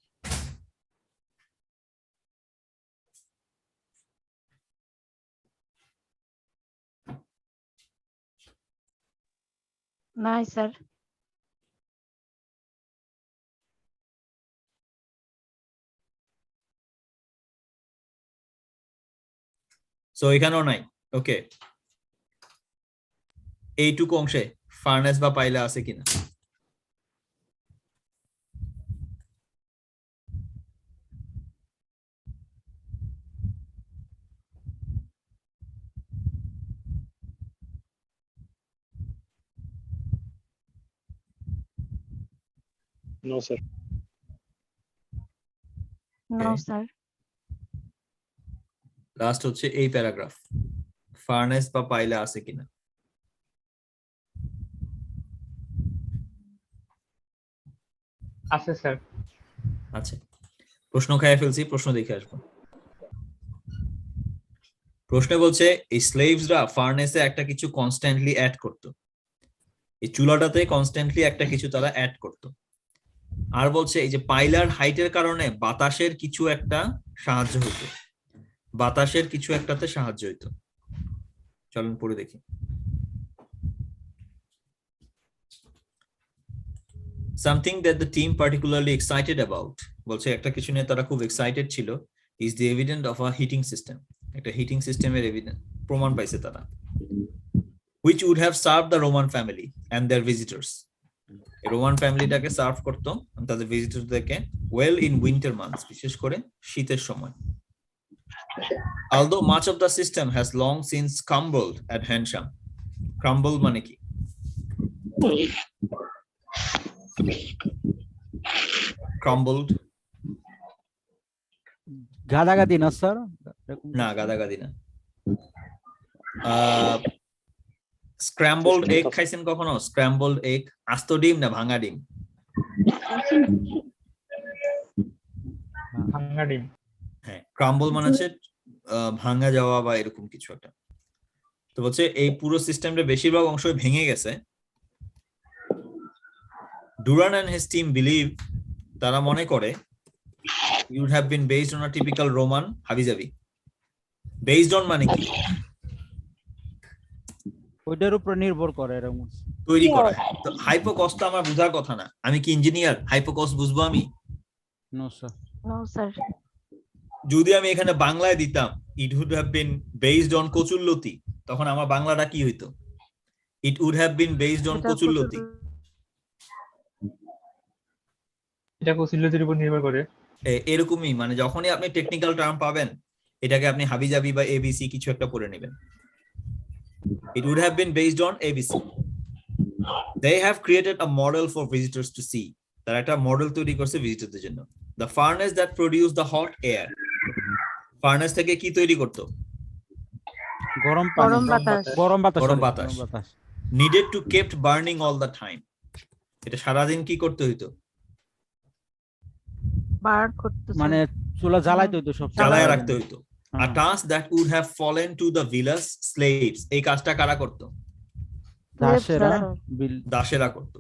নাই স্যার। সো এখানেও নাই। ওকে, এইটুকু অংশে ফার্নেস বা পাইলা আছে কিনা? No sir. No sir. Last হচ্ছে এই প্যারাগ্রাফ, ফার্নেস বা পাইলা আছে কিনা? আছে স্যার। আচ্ছা, প্রশ্ন খাইয়া ফেলছি, প্রশ্ন দেখে আসবো। প্রশ্ন বলছে এই স্লেভসরা ফার্নেসে একটা কিছু কনস্ট্যান্টলি অ্যাড করতো, এই চুলাটাতে কনস্ট্যান্টলি একটা কিছু তারা অ্যাড করতো। আর বলছে এই যে পাইলার হাইটের কারণে বাতাসের কিছু একটা সাহায্য হতো, বাতাসের কিছু একটাতে সাহায্য হইতো। চলুন পড়ে দেখি। Something that the team particularly excited about, বলছে একটা কিছু নিয়ে তারা খুব এক্সাইটেড ছিল, is the evidence of a heating system, একটা হিটিং সিস্টেমের এভিডেন্স প্রমাণ পাইছে তারা, which would have served the Roman family and their visitors, Roman ফ্যামিলিটাকে সার্ভ করতো তাদের ভিজিটরদেরকে, ওয়েল ইন উইন্টার মান্থস, বিশেষ করে শীতের সময়। Although much of the system has long since crumbled at Hensham, crumble মানে কি? crumbled, গাদাগাদি না স্যার? না গাদাগাদি না। স্ক্র্যাম্বলড এগ খাইছেন কখনো? স্ক্র্যাম্বলড এগ, আস্ত ডিম না ভাঙা ডিম? ভাঙা ডিম। হ্যাঁ, ক্রাম্বল মানে হচ্ছে ভাঙা যাওয়া বা এরকম কিছু একটা। তো বলছে এই পুরো সিস্টেমটা বেশিরভাগ অংশ ভেঙে গেছে। Duran and his team believe, তারা মনে করে, you have been based on a typical Roman হাবিজাবি। বেসড অন মানে কি? ওইটার উপর নির্ভর করে এরকম তৈরি করা। তো হাইপোকস্ট আমার বুঝার কথা না, আমি কি ইঞ্জিনিয়ার? হাইপোকস্ট বুঝবো আমি? No sir. No sir. যদি আমি এখানে বাংলায় দিতাম it would have been based on কচুল্লতি, তখন আমার বাংলাটা কি হইতো? It would have been based on কচুল্লতি। এটা কৌশল্যের উপর নির্ভর করে। এরকমই, মানে যখনই আপনি টেকনিক্যাল টার্ম পাবেন এটাকে আপনি হাবিজাবি বা এবিসি কিছু একটা পড়ে নেবেন। It would have been based on ABC. They have created a model for visitors to see. তারা একটা মডেল তৈরি করছে ভিজিটরদের জন্য। The furnace that produced the hot air. Furnace থেকে কি তৈরি করতো? গরম পানি, গরম বাতাস, গরম বাতাস। Needed to kept burning all the time. এটা সারাদিন কি করতে হইতো? বার্ন করতে, মানে চুলা জ্বালাইতে হইতো, সব জ্বালায় রাখতে হইতো। A task that would have fallen to the villas slaves. এই কাজটা কারা করতো? দাসেরা করতো।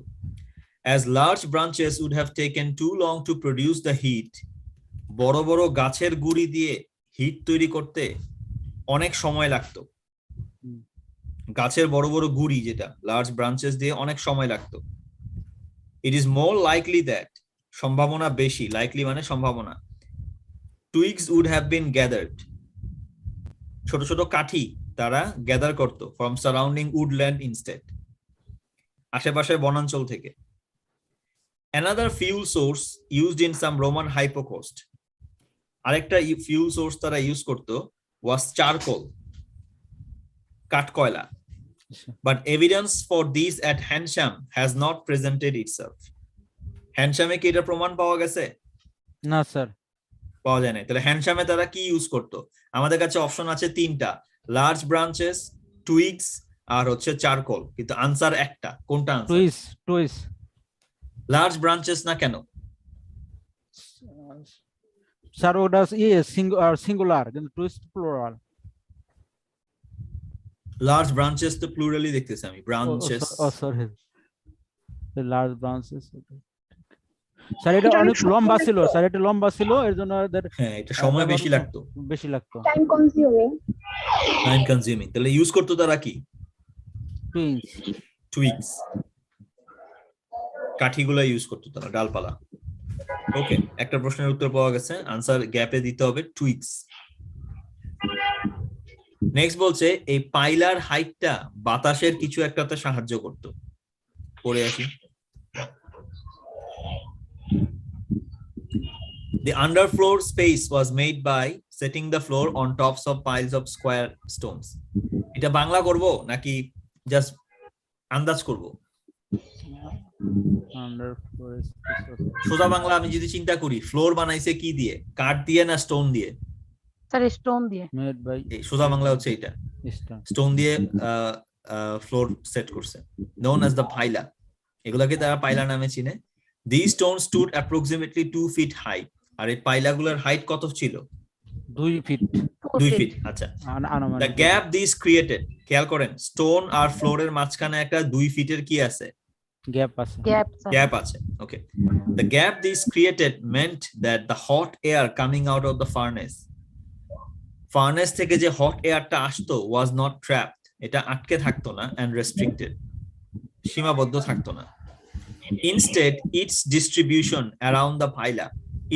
As large branches would have taken too long to produce the heat, বড় বড় গাছের গুড়ি দিয়ে হিট তৈরি করতে অনেক সময় লাগতো। গাছের বড় বড় গুড়ি, যেটা লার্জ ব্রাঞ্চেস দিয়ে অনেক সময় লাগতো। It is more likely that, সম্ভাবনা বেশি, লাইকলি মানে সম্ভাবনা, twigs would have been gathered, ছোট ছোট কাঠি তারা গ্যাদার করতো from surrounding woodland instead, আশেপাশের বনাঞ্চল থেকে। Another fuel source used in some Roman hypocaust, আরেকটা fuel source তারা ইউজ করতো was charcoal, কাঠকয়লা। But evidence for these at Hensham has not presented itself. হ্যানশামে কি এটা প্রমাণ পাওয়া গেছে? না স্যার, পাওয়া যায় না। তাহলে হ্যানশামে তারা কি ইউজ করতো? আমাদের কাছে অপশন আছে তিনটা, লার্জ ব্রাঞ্চেস, টুইগস আর হচ্ছে চারকোল, কিন্তু আনসার একটা, কোনটা আনসার? টুইস লার্জ ব্রাঞ্চেস না কেন? স্যার ওটা সিঙ্গুলার কিন্তু টুইস প্লুরাল। লার্জ ব্রাঞ্চেস তো প্লুরালি দেখতেছি আমি, branches. Sorry, large branches. Sir এটা অনেক লম্বা ছিল, স্যার এটা লম্বা ছিল, এর জন্য হ্যাঁ, এটা সময় বেশি লাগতো। Time consuming. তাহলে ইউজ করতো তারা কি? টুইগস, কাঠিগুলা ইউজ করতো তারা, ডালপালা। ওকে, একটা প্রশ্নের উত্তর পাওয়া গেছে, আনসার গ্যাপে দিতে হবে টুইগস। নেক্সট বলছে এই পাইলার হাইটটা বাতাসের কিছু একটাতে সাহায্য করত। পড়ে আসি। The underfloor space was made by setting the floor on tops of piles of square stones. এটা বাংলা করব নাকি জাস্ট আন্দাজ করব? সোজা বাংলা আমি যদি চিন্তা করি, ফ্লোর বানাইছে কি দিয়ে? কাঠ দিয়ে না স্টোন দিয়ে? স্যার স্টোন দিয়ে। এই সোজা বাংলা হচ্ছে এটা, স্টোন দিয়ে ফ্লোর সেট করছে, known as the পাইলা। এগুলাকে তারা পাইলা নামে চিনে। These stones stood approximately 2 feet high. আর এই পাইলাগুলোর হাইট কত ছিল? 2 ফিট। 2 ফিট। আচ্ছা, the gap these created, খেয়াল করেন, স্টোন আর ফ্লোরের মাঝখানে একটা 2 ফিটের কি আছে? গ্যাপ আছে। ওকে, the gap these created meant that the hot air coming out of the furnace থেকে যে হট এয়ারটা আসতো was not trapped, এটা আটকে থাকতো না, and restricted, সীমাবদ্ধ থাকতো না। Instead, its distribution around the pila,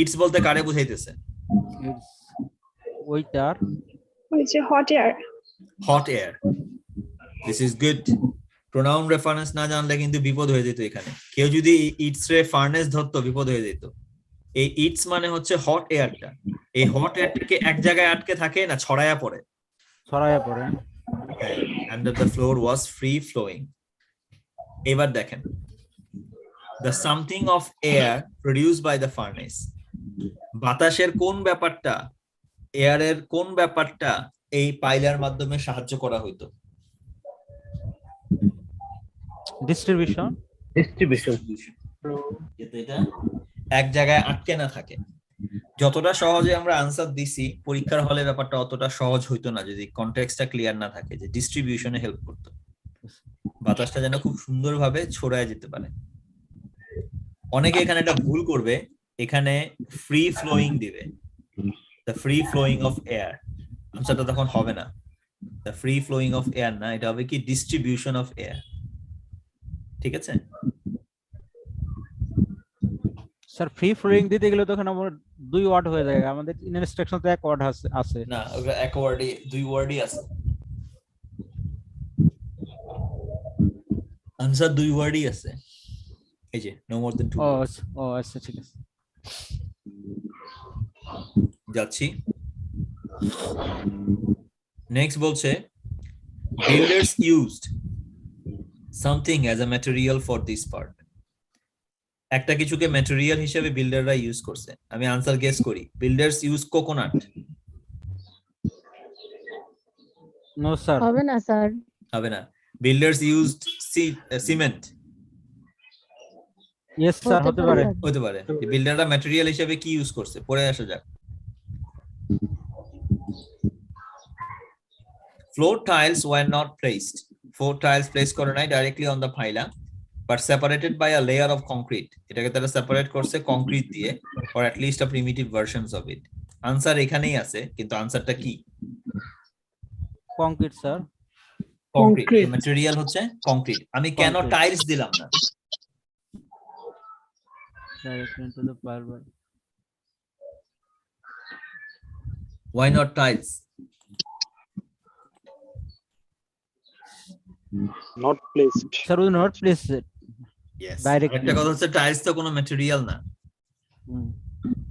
its বলতে কারে বুঝাইতেছে? ওইটার hot air. This is good. Pronoun reference না জানলে কিন্তু বিপদ হয়ে যেত এখানে। কেউ যদি ইটস রে ফার্নেস ধরতো, বিপদ হয়ে যেত। এই ইটস মানে হচ্ছে হট এয়ারটা। এই হট এয়ারটাকে এক জায়গায় আটকে থাকে না, ছড়ায়া পড়ে। And that the floor was free flowing. এবার দেখেন, the something of air produced by the furnace, বাতাসের কোন ব্যাপারটা, এয়ারের কোন ব্যাপারটা এই পাইলার মাধ্যমে সাহায্য করা হইতো? ডিস্ট্রিবিউশন। এটা এক জায়গায় আটকে না থাকে। যতটা সহজে আমরা আনসার দিছি, পরীক্ষার হলে ব্যাপারটা অতটা সহজ হইতো না যদি কনটেক্সটটা ক্লিয়ার না থাকে, যে ডিস্ট্রিবিউশনে হেল্প করতো, বাতাসটা যেন খুব সুন্দরভাবে ছড়ায় যেতে পারে। অনেকে এখানে একটা ভুল করবে, এখানে ফ্রি ফ্লোয়িং দিবে, the free flowing of air. আনসারটা তখন হবে না the free flowing of air, না, এটা হবে কি ডিস্ট্রিবিউশন অফ এয়ার। ঠিক আছে স্যার, ফ্রি ফ্লোয়িং দিতে গেলে তখন আমার 2 ওয়ার্ড হয়ে যায়, আমাদের ইনস্ট্রাকশন তো 1 ওয়ার্ড আছে না, ওটা 1 ওয়ার্ডই, 2 ওয়ার্ডই আছে। আনসার 2 ওয়ার্ডই আছে, এই যে নো মোর দ্যান 2। ও আচ্ছা, ঠিক আছে, যাচ্ছি। নেক্সট বলছে builders used something as a material for this part. একটা কিছুকে ম্যাটেরিয়াল হিসেবে বিল্ডাররা ইউজ করছে। আমি আনসার গেস করি, builders use coconut. No sir, হবে না স্যার, হবে না। Builders used cement. Yes sir, হতে পারে। বিল্ডাররা ম্যাটেরিয়াল হিসেবে কি ইউজ করছে, পড়ে আসা যাক। Floor tiles were not placed. Floor tiles placed করে নাই directly on the pila, but separated by a layer of concrete. এটাকে তারা সেপারেট করছে কংক্রিট দিয়ে, or at least a primitive versions of it. Answer এখানেই আছে, কিন্তু আনসারটা কি? Concrete sir, concrete. ম্যাটেরিয়াল হচ্ছে কংক্রিট। আমি কেন টাইলস দিলাম না? Direct into the pile. Why not tiles? Not placed. Sir, we not placed it. Yes. Directly. একটা কথা হচ্ছে টাইলস তো কোনো ম্যাটেরিয়াল না,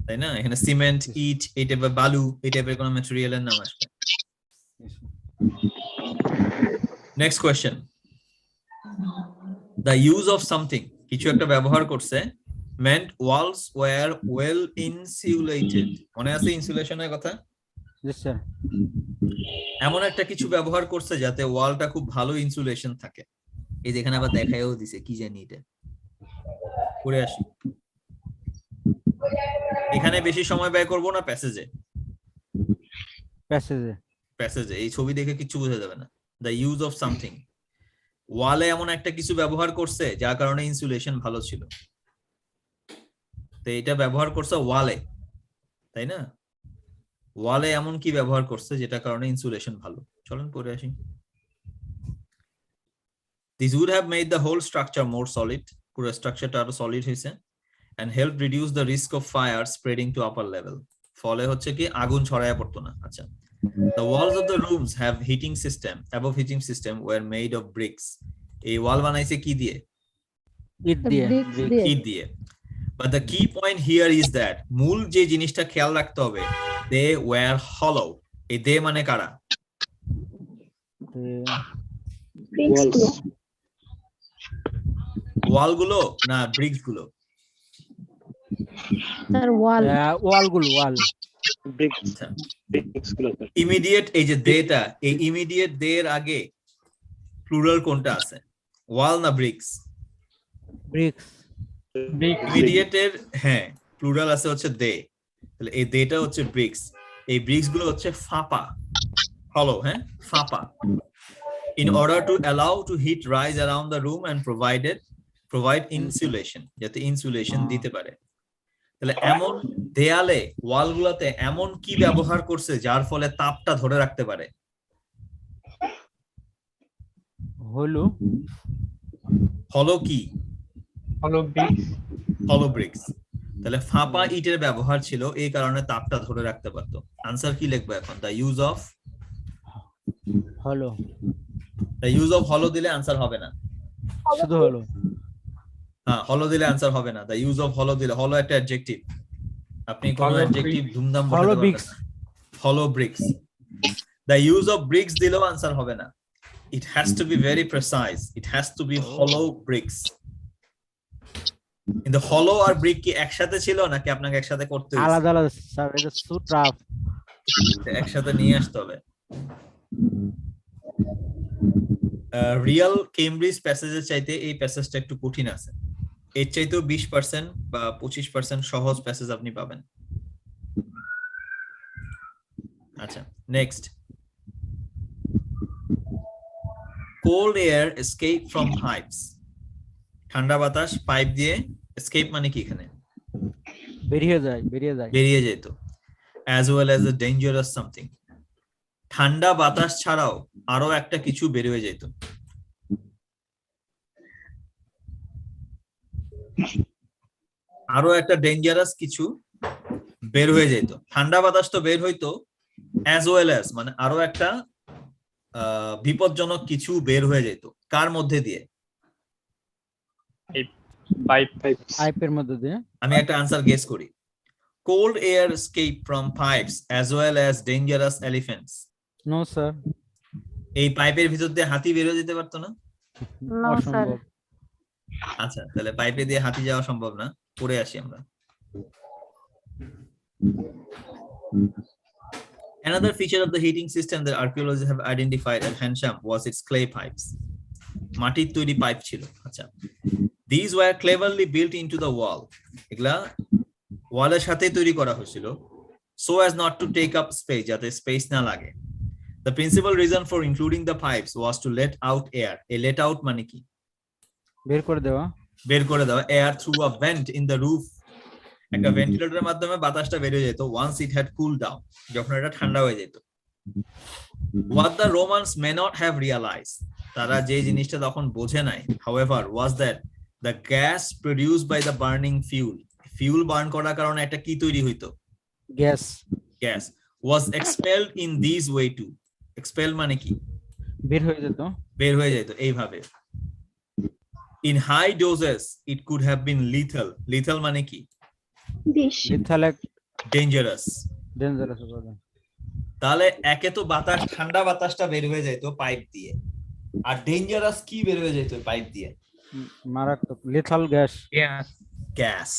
তাই না? এখানে সিমেন্ট, ইট, এই টাইপের বালু, এই টাইপের কোনো ম্যাটেরিয়ালের নাম আসবে। Next question, the use of something, কিছু একটা ব্যবহার করছে, meant walls were well insulated. মনে আছে ইনসুলেশনের কথা? জি স্যার এমন একটা কিছু ব্যবহার করছে যাতে ওয়ালটা খুব ভালো ইনসুলেশন থাকে। এই যেখানে আবার দেখায়ও দিছে কি জানি এটা, পড়ে আসি। এখানে বেশি সময় ব্যয় করব না প্যাসেজে? প্যাসেজে প্যাসেজে এই ছবি দেখে কিছু বোঝা যাবে না। দ্য ইউজ অফ সামথিং, ওয়ালে এমন একটা কিছু ব্যবহার করছে যার কারণে ইনসুলেশন ভালো ছিল। তো এটা ব্যবহার করছে ওয়ালে, তাই না? ওয়ালে এমন কি ব্যবহার করছে যেটা কারণে ইনসুলেশন ভালো। চলেন পড়ে আসি। This would have made the whole structure more solid, পুরো স্ট্রাকচারটা আরো সলিড হয়েছে, and help reduce the risk of fire spreading to upper level, ফলে হচ্ছে কি আগুন ছড়ায় পড়তো না। আচ্ছা, the walls of the rooms have heating system, above heating system were made of bricks, এই ওয়াল বানাইছে কি দিয়ে? ইট দিয়ে ইট দিয়ে। But the key point here is that মূল যে জিনিসটা খেয়াল রাখতে হবে, they were hollow, এই দে মানে কারা? ওয়াল গুলো না ব্রিক্স গুলো? স্যার ওয়াল ওয়ালগুলো ওয়াল ইমিডিয়েট এই যে দেটা, এই ইমিডিয়েট দের আগে প্লুরাল কোনটা আছে, ওয়াল না ব্রিক্স? ব্রিক্স ইমিডিয়েটের হ্যাঁ প্লুরাল আছে হচ্ছে দে, তাহলে এই দেটা হচ্ছে ব্রিক্স। এই ব্রিক্স গুলো হচ্ছে ফাঁপা, হলো, হ্যাঁ ফাঁপা। In order to allow to heat rise around the room and provide insulation, যাতে ইনসুলেশন দিতে পারে। তাহলে এমন দেয়ালে ওয়ালগুলোতে এমন কি ব্যবহার করছে যার ফলে তাপটা ধরে রাখতে পারে? হলো কি? হলো ব্রিক্স। তাহলে ফাঁপা ইটের ব্যবহার ছিল, এই কারণে তাপটা ধরে রাখতে পারতো। আনসার কি লিখবো এখন? দ্য ইউজ অফ হলো। দ্য ইউজ অফ হলো দিলে আনসার হবে না, শুধু হলো। হ্যাঁ হলো দিলে আনসার হবে না। দ্য ইউজ অফ হলো দিলে, হলো একটা অ্যাডজেক্টিভ, আপনি কোন অ্যাডজেক্টিভ ধুমধাম বসাতে পারবেন না। হলো bricks, the use of bricks দিলেও আনসার হবে না। It has to be very precise. It has to be hollow bricks. কিন্তু hollow আর brick কি একসাথে ছিল নাকি আপনাকে একসাথে করতে হয়েছে? আলাদা আলাদা স্যার, এটা সো টাফ, একসাথে নিয়ে আসতে হবে। রিয়েল কেমব্রিজ প্যাসেজের চাইতে এই প্যাসেজটা একটু কঠিন আছে। এর চাইতেও 20% বা 25% সহজ প্যাসেজ আপনি পাবেন। আচ্ছা, next. Cold air escape from pipes. ঠান্ডা বাতাস পাইপ দিয়ে escape মানে কি এখানে? বেরিয়ে যায়। As well as a dangerous something. ঠান্ডা বাতাস ছাড়াও আরো একটা কিছু বের হয়ে যেত। আরো একটা ডেঞ্জারাস কিছু বের হয়ে যেত। ঠান্ডা বাতাস তো বের হইতো, as well as মানে আরো একটা বিপজ্জনক কিছু বের হয়ে যেত। কার মধ্যে দিয়ে? পাইপের মধ্যে দিয়ে। আমি একটা আনসার গেস করি। Cold air escape from pipes as well as dangerous elephants. No sir, এই পাইপের ভিতর দিয়ে হাতি বের হয়ে যেতে পারতো না? No sir. আচ্ছা, তাহলে পাইপে দিয়ে হাতি যাওয়া সম্ভব না। পড়ে আসি আমরা। Another feature of the heating system that archaeologists have identified at Hansham was its clay pipes. মাটির তৈরি পাইপ ছিল। আচ্ছা, these were cleverly built into the wall. এগুলা ওয়ালের সাথে তৈরি করা হয়েছিল so as not to take up space, যাতে স্পেস না লাগে। The principal reason for including the pipes was to let out air. A let out মানে কি? বের করে দেওয়া air through a vent in the roof. একটা ভেন্টিলেটরের মাধ্যমে বাতাসটা বের হয়ে যেত once it had cooled down, যখন এটা ঠান্ডা হয়ে যেত। What the Romans may not have realized, তারা যে জিনিসটা তখন বোঝে নাই, however, was that the gas produced by the burning fuel burn করার কারণে একটা কি তৈরি হইতো? Gas was expelled in this way too. expel মানে কি? বের হয়ে যেত এইভাবে। In high doses it could have been lethal মানে কি? ডেঞ্জারাস। তাহলে একে তো বাতাস, ঠান্ডা বাতাসটা বের হয়ে যেত পাইপ দিয়ে, আর ডেঞ্জারাস কি বের হয়ে যেত পাইপ দিয়ে? মারাত্মক লিথাল গ্যাস।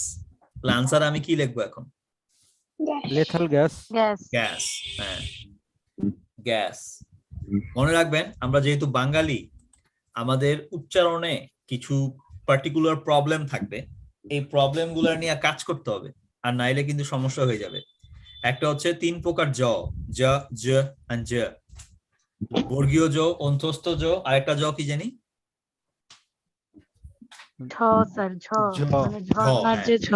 আনসার আমি কি লিখবো এখন? lethal gas. Gas. গ্যাস, হ্যাঁ গ্যাস। মনে রাখবেন আমরা যেহেতু বাঙালি, আমাদের উচ্চারণে কিছু পার্টিকুলার প্রবলেম থাকবে, এই প্রবলেম গুলা নিয়ে কাজ করতে হবে, আর নাইলে কিন্তু সমস্যা হয়ে যাবে। একটা হচ্ছে 3 প্রকার জ, জ, জ and জ, বর্গীয় জ, অন্তস্থ জ, আরেকটা জ কি জানি, ঝ স্যার, ঝ ঝ। মানে ঝর্ণার যে ঝ।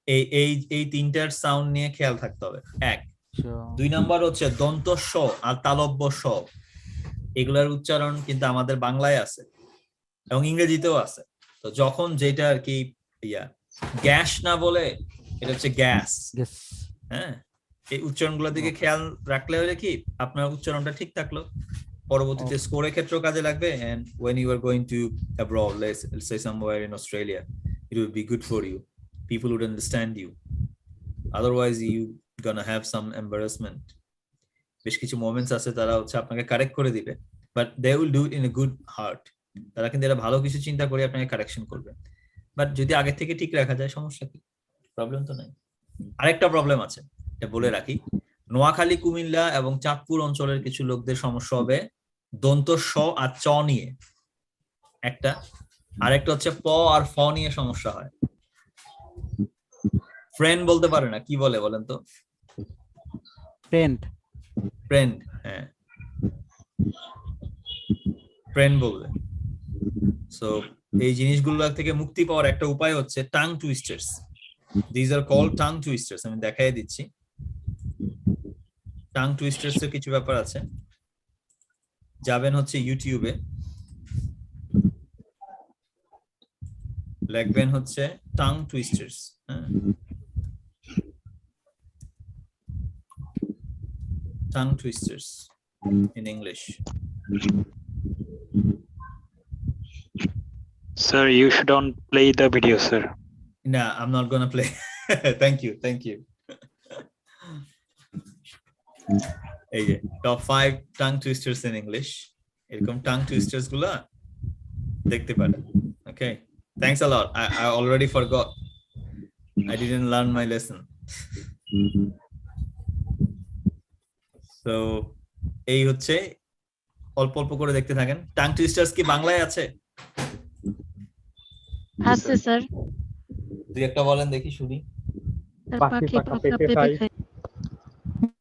এই এই এই তিনটার সাউন্ড নিয়ে খেয়াল থাকতে হবে। এক। জ। 2 নাম্বার হচ্ছে দন্ত স আর তালব্য স, এগুলার উচ্চারণ কিন্তু আমাদের বাংলায় আছে এবং ইংরেজিতেও আছে। তো যখন যেটা আর কি গ্যাস না বলে এটা হচ্ছে গ্যাস, Gas. হ্যাঁ, এই উচ্চারণগুলো দিকে খেয়াল রাখলে হলে কি আপনার উচ্চারণটা ঠিক থাকলো, পরবর্তীতে স্কোরের ক্ষেত্রেও কাজে লাগবে। and when you are going to abroad, let's say somewhere in Australia, it will be good for you, people would understand you, otherwise you gonna have some embarrassment. বেশ কিছু মোমেন্টস আছে তারা হচ্ছে আপনাকে কারেক্ট করে দিবে, but they will do it in a good heart, তারা কিন্তু এটা ভালো কিছু চিন্তা করে আপনাকে কারেকশন করবে। বাট যদি আগে থেকে ঠিক রাখা যায় সমস্যা কি, প্রবলেম তো নাই। আরেকটা প্রবলেম আছে, এটা বলে রাখি, নোয়াখালী, কুমিল্লা এবং চাঁদপুর অঞ্চলের কিছু লোকদের সমস্যা হবে দন্ত স আর চ নিয়ে একটা, আরেকটা হচ্ছে প আর ফ নিয়ে সমস্যা হয়। ফ্রেন্ড বলতে পারে না, কি বলে বলেন তো? Friend. ফ্রেন্ড, হ্যাঁ ফ্রেন্ড বলবে। সো এই জিনিসগুলো থেকে মুক্তি পাওয়ার একটা উপায় হচ্ছে tongue twisters. This are called tongue twisters. আমি দেখাই দিচ্ছি। টাং টুইস্টার্স এর কিছু ব্যাপার আছে, যাবেন হচ্ছে ইউটিউবে, লিখবেন হচ্ছে টাং টুইস্টার্স, হ্যাঁ tongue twisters in English. Sir, you shouldn't play the video, sir. Nah, I'm not gonna play. Thank you, thank you. এই যে top 5 tongue twisters in English, এরকম tongue twisters গুলা দেখতে পারেন। Okay, thanks a lot. I already forgot. I didn't learn my lesson. তো এই হচ্ছে, অল্প অল্প করে দেখতে থাকেন। টাং টুইস্টার্স কি বাংলায় আছে? আছে স্যার। দুই একটা বলেন দেখি শুনি। পাখি পাকা পেঁপে খায়।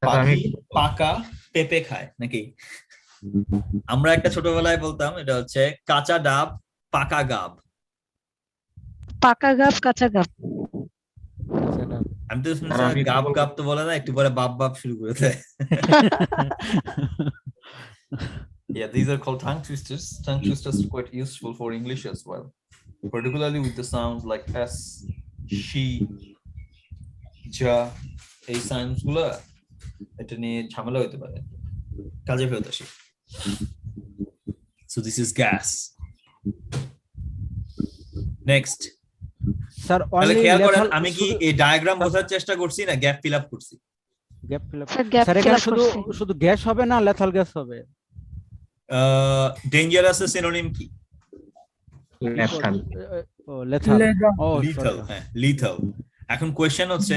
পাখি পাকা পেঁপে খায় নাকি? আমরা একটা ছোটবেলায় বলতাম এটা হচ্ছে কাঁচা ডাব পাকা গাব। পাকা গাব কাঁচা গাব। আমি তো শুনছি গাব গাব তো বলে না, একটু পরে বাপ বাপ শুরু করে দেয়। Yeah, these are called tongue twisters. Tongue twisters are quite useful for English as well, particularly with the sounds like s, she, ja. এই সাউন্ডস গুলো এটা নিয়ে ঝামেলা হতে পারে, কাজে ফেরত আসি। So this is gas. Next. Sir তাহলে only খেয়াল করেন lethal- আমি কি এই ডায়াগ্রাম বোঝার চেষ্টা করছি না গ্যাপ ফিল আপ করছি? Gap fill up. Sir gap sir fill এখানে আপ শুধু করছি। শুধু গ্যাস হবে না লেথাল গ্যাস হবে? ডেঞ্জারাস এর সিনোনিম কি? লেথাল। ও লেথাল। ও লিথাল, হ্যাঁ লিথাল। এখন কোশ্চেন হচ্ছে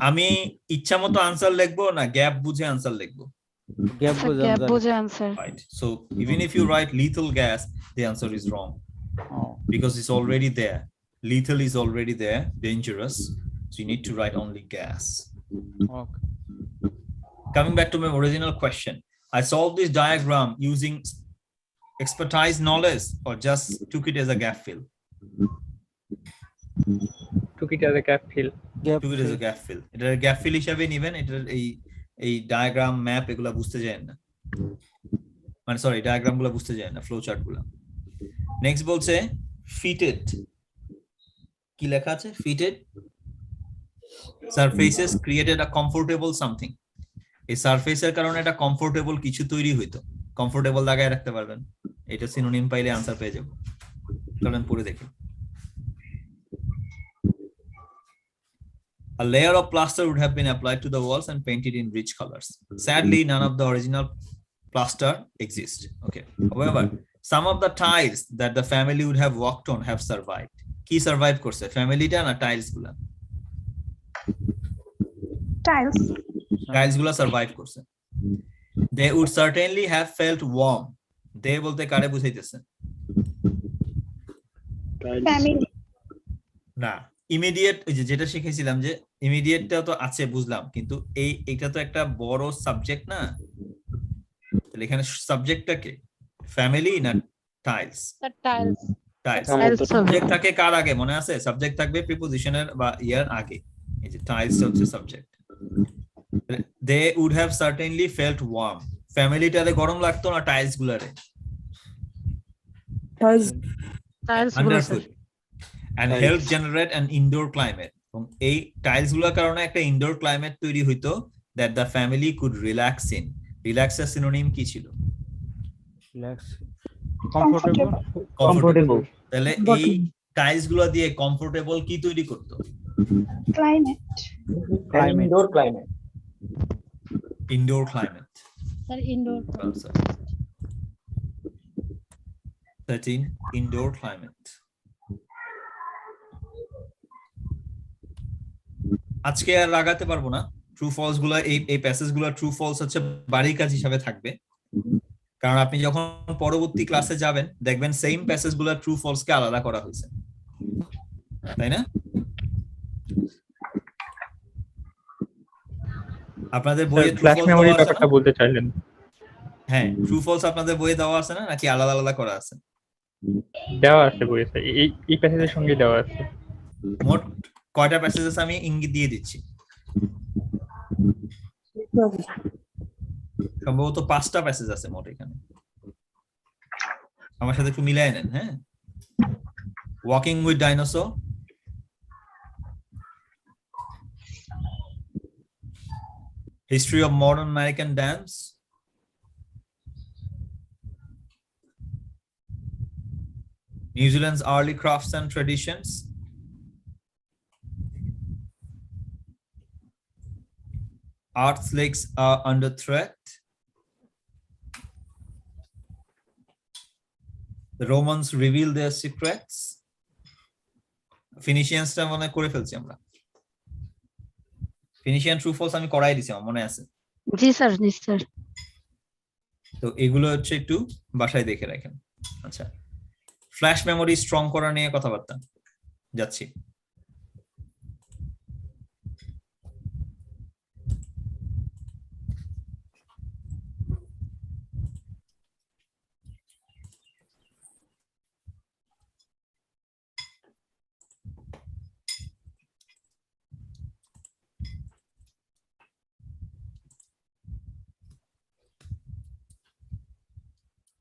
আমি ইচ্ছামতো আনসার লিখবো না গ্যাপ বুঝে আনসার লিখবো? গ্যাপ বুঝে গ্যাপ আনসার। বুঝে answer. Right. So even if you write lethal gas, the answer is wrong because it's already there. Lethal is already there, dangerous. So you need to write only gas. Okay. Coming back to my original question, I solved this diagram using expertise knowledge or just took it as a gap fill? Took it as a gap fill. Took it as a gap fill. এটা gap fill হিসেবে নেবেন, এটা এই diagram map এগুলা বুঝতে যায় না, মানে সরি ডায়াগ্রাম গুলো বুঝতে যায় না, ফ্লো চার্ট গুলো। নেক্সট বলছে ফিটেড, কি লেখা আছে? ফিটেড সারফেসেস ক্রিয়েটেড আ কমফোর্টেবল সামথিং। এই সারফেসের কারণে একটা কমফোর্টেবল কিছু তৈরি হইতো, কমফোর্টেবল লাগায় রাখতে পারবেন, এটা সিনোনিম পাইলে আনসার পেয়ে যাবো। চলেন পড়ে দেখি। A layer of plaster would have been applied to the walls and painted in rich colors. Sadly, none of the original plaster exists. Okay. However, some of the tiles that the family would have walked on have survived. Key survive course family ta na tiles gula. Tiles. Tiles গুলা survive করছে। They would certainly have felt warm, they বলতে কারে বুঝাইতেছে? Family. না, immediate ওই যে যেটা শিখেছিলাম যে ইমিডিয়েটটা তো আছে বুঝলাম, কিন্তু এইটা তো একটা বড় সাবজেক্ট না, তাহলে এখানে সাবজেক্টটা কে? ফ্যামিলি না tiles? Tiles tiles. Tiles subject থাকে কার আগে মনে আছে? সাবজেক্ট থাকবে প্রিপোজিশনের বা ইয়ার আগে। এই যে টাইলস হচ্ছে subject. They would have certainly felt warm, ফ্যামিলিটারে গরম লাগতো না টাইলস গুলারে? Tiles understood. and help generate an indoor climate, এবং এই টাইলস গুলোর কারণে একটা ইনডোর ক্লাইমেট তৈরি হইতো that the family could relax in. Relax এর সিনোনিম কি ছিল? Relax, comfortable. Comfortable. তাহলে এই টাইলস গুলো দিয়ে কমফোর্টেবল কি তৈরি করতো? Climate. Indoor climate. Indoor climate. Sir indoor 13 indoor climate. আজকে আর লাগাতে পারবো না ট্রু ফলস গুলা, এই প্যাসেজ গুলা ট্রু ফলস হচ্ছে বাড়ির কাজ হিসাবে থাকবে, কারণ আপনি যখন পরবর্তী ক্লাসে যাবেন দেখবেন সেম প্যাসেজ গুলা ট্রু ফলস কে আলাদা করা হয়েছে, তাই না? আপনাদের বইয়ে ট্রু ফ্ল্যাশ ফলস মেমোরির দেওয়া আছে ব্যাপারটা না? বলতে চাইলেন? হ্যাঁ, ট্রু ফলস আপনাদের বইয়ে দেওয়া আছে না, নাকি আলাদা আলাদা করা আছে? দেওয়া আছে বইয়ে, এই প্যাসেজের সঙ্গে দেওয়া আছে। মোট কয়টা প্যাসেজ আছে আমি ইঙ্গিত দিয়ে দিচ্ছি। সম্ভবত 5টা প্যাসেজ আছে মোট এখানে, আমার সাথে একটু মিলাই নেন। হ্যাঁ, walking with dinosaur, history of modern American dance, New Zealand's early crafts and traditions, Earth's lakes are under threat, the Romans reveal their secrets, ফিনিশিয়ানসটা মনে করে ফেলছি আমরা। ফিনিশিয়ান ট্রু ফলস আমি করাই দিছি, আমার মনে আছে। জি স্যার, জি স্যার। তো এগুলো হচ্ছে একটু বাসায় দেখে রাখেন। আচ্ছা, ফ্ল্যাশ মেমোরি স্ট্রং করা নিয়ে কথাবার্তা যাচ্ছি।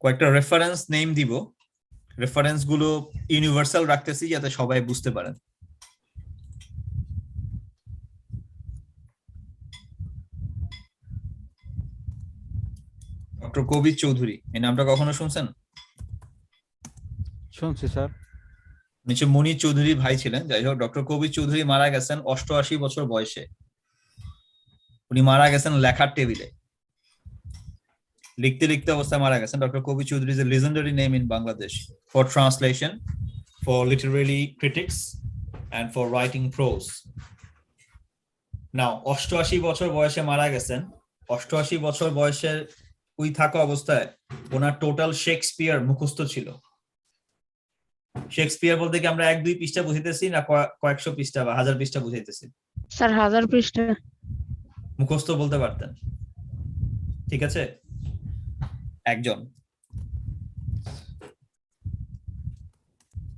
কয়েকটা রেফারেন্স নেম দিব, রেফারেন্স গুলো ইউনিভার্সাল রাখতেছি যাতে সবাই বুঝতে পারেন। ডক্টর কবির চৌধুরী, এই নামটা কখনো শুনছেন? শুনছি স্যার। নিচে মনির চৌধুরী ভাই ছিলেন। যাই হোক, ডক্টর কবির চৌধুরী মারা গেছেন 88 বছর বয়সে। উনি মারা গেছেন লেখার টেবিলে, লিখতে লিখতে অবস্থায় মারা গেছেন। Doctor Kabir Chowdhury is a legendary name in Bangladesh for translation, for literary critics and for writing prose. Now 88 বছর বয়সে মারা গেছেন। 88 বছর বয়সের ওই থাকা অবস্থায় ওনার টোটাল শেক্সপিয়ার মুখস্থ ছিল। শেক্সপিয়ার বলতে কি আমরা 1-2 পৃষ্ঠা বুঝাইতেছি না কয়েকশো পৃষ্ঠা বা 1000 পৃষ্ঠা বুঝাইতেছি? স্যার 1000 পৃষ্ঠা মুখস্থ বলতে পারতেন, ঠিক আছে? একজন।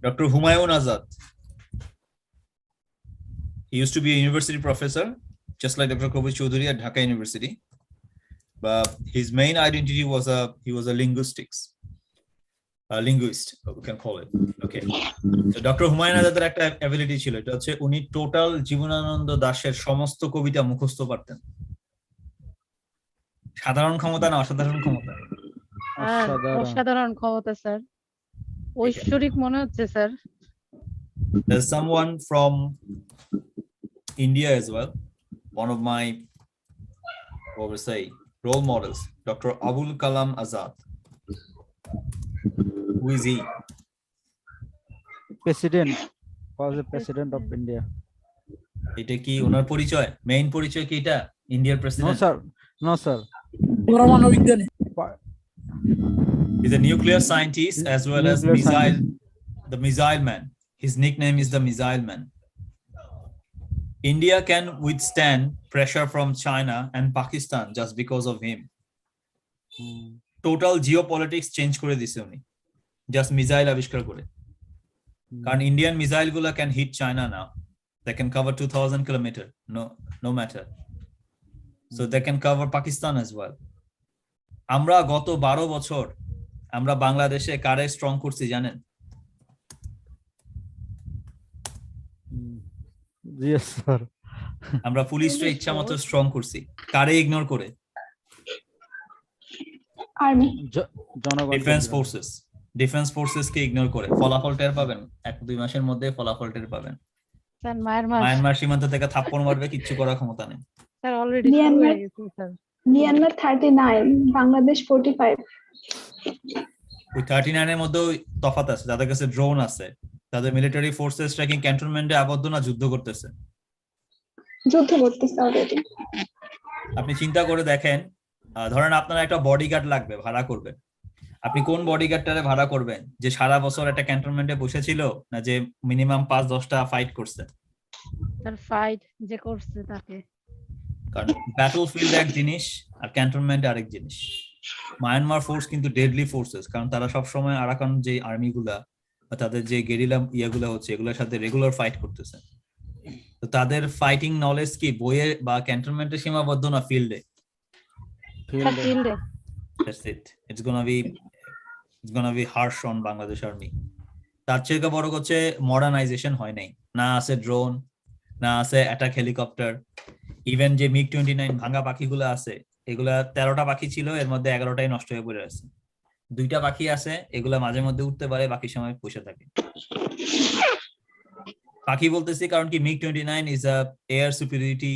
Doctor Humayun Azad, he used to be a university professor just like Dr. Kabir Choudhury at Dhaka University, but his main identity was he was a linguist, we can call it. Okay, so Dr. Humayun আজাদের একটা ability ছিল, এটা হচ্ছে উনি total Jibanananda দাশের সমস্ত কবিতা মুখস্থ পারতেন। সাধারণ ক্ষমতা না অসাধারণ ক্ষমতা? অসাধারণ ক্ষমতা স্যার, ঐশ্বরিক মনে হচ্ছে sir. There's someone from India as well, one of my, what would say, role models, Dr. Abul Kalam Azad. Who is he? President, was the president of India. এটা কি ওনার পরিচয়, মেইন পরিচয় কি এটা? ইন্ডিয়ার No, president? sir. No, sir. He's a nuclear scientist as well as Nuclear missile, scientist. the missile man. His nickname is the missile man. India can withstand pressure from China and Pakistan just because of him. Total geopolitics change করে দিছে উনি, just missile আবিষ্কার করে। কারণ Indian missile গুলা can hit China now. They can cover 2000 kilometer, no matter. So they can cover Pakistan as well. আমরা গত 12 বছর আমরা বাংলাদেশে কারে স্ট্রং করছি জানেন? Yes, sir. আমরা পুলিশকে ইচ্ছা মতো স্ট্রং করছি, কারে ইগনোর করে? আর্মি জনগণ। ডিফেন্স ফোর্সেস কে ইগনোর করে। ফলাফল টের পাবেন 1-2 মাসের মধ্যে, ফলাফল টের পাবেন। স্যার মায়ানমার মায়ানমার সীমান্ত থেকে থাপ্পড় মারবে, কিচ্ছু করার ক্ষমতা নেই। Sir already Myanmar 39, Bangladesh 45। ওই 39 এর মধ্যে তফাৎ আছে, যাদের কাছে ড্রোন আছে, তাদের মিলিটারি ফোর্সেস ট্র্যাকিং ক্যান্টনমেন্টে আবদ্ধ না, যুদ্ধ করতেছে। অলরেডি। আপনি চিন্তা করে দেখেন, ধরেন আপনার একটা বডিগার্ড লাগবে, ভাড়া করবেন, আপনি কোন বডিগার্ডটারে ভাড়া করবেন? যে সারা বছর একটা ক্যান্টনমেন্টে বসেছিল, না যে মিনিমাম 5-10টা ফাইট করছে? স্যার ফাইট যে করছে তাকে। কারণ ব্যাটলফিল্ড এক জিনিস আর ক্যান্টনমেন্ট আরেক জিনিস। মায়ানমার ফোর্স কিন্তু ডেডলি ফোর্সেস, কারণ তারা সবসময় আরাকান যে আর্মি গুলা বা তাদের যে গেরিলা ইয়াগুলা হচ্ছে, এগুলোর সাথে রেগুলার ফাইট করতেছে। তো তাদের ফাইটিং নলেজ কি বইয়ে বা ক্যান্টনমেন্টে সীমাবদ্ধ না, ফিল্ডে? ফিল্ডে। That's it. It's gonna be harsh on Bangladesh Army. তার চেয়ে বড় হচ্ছে মডার্নাইজেশন হয় নাই, না আছে ড্রোন, না আছে অ্যাটাক হেলিকপ্টার। ইভেন যে MiG-29 ভাঙা পাখিগুলো আছে, এগুলা 13টা পাখি ছিল, এর মধ্যে 11টাই নষ্ট হয়ে পড়ে আছে। 2টা পাখি আছে, এগুলা মাঝে মধ্যে উঠতে পারে, বাকি সময় বসে থাকে। পাখি বলতেছি কারণ কি MiG-29 is a air superiority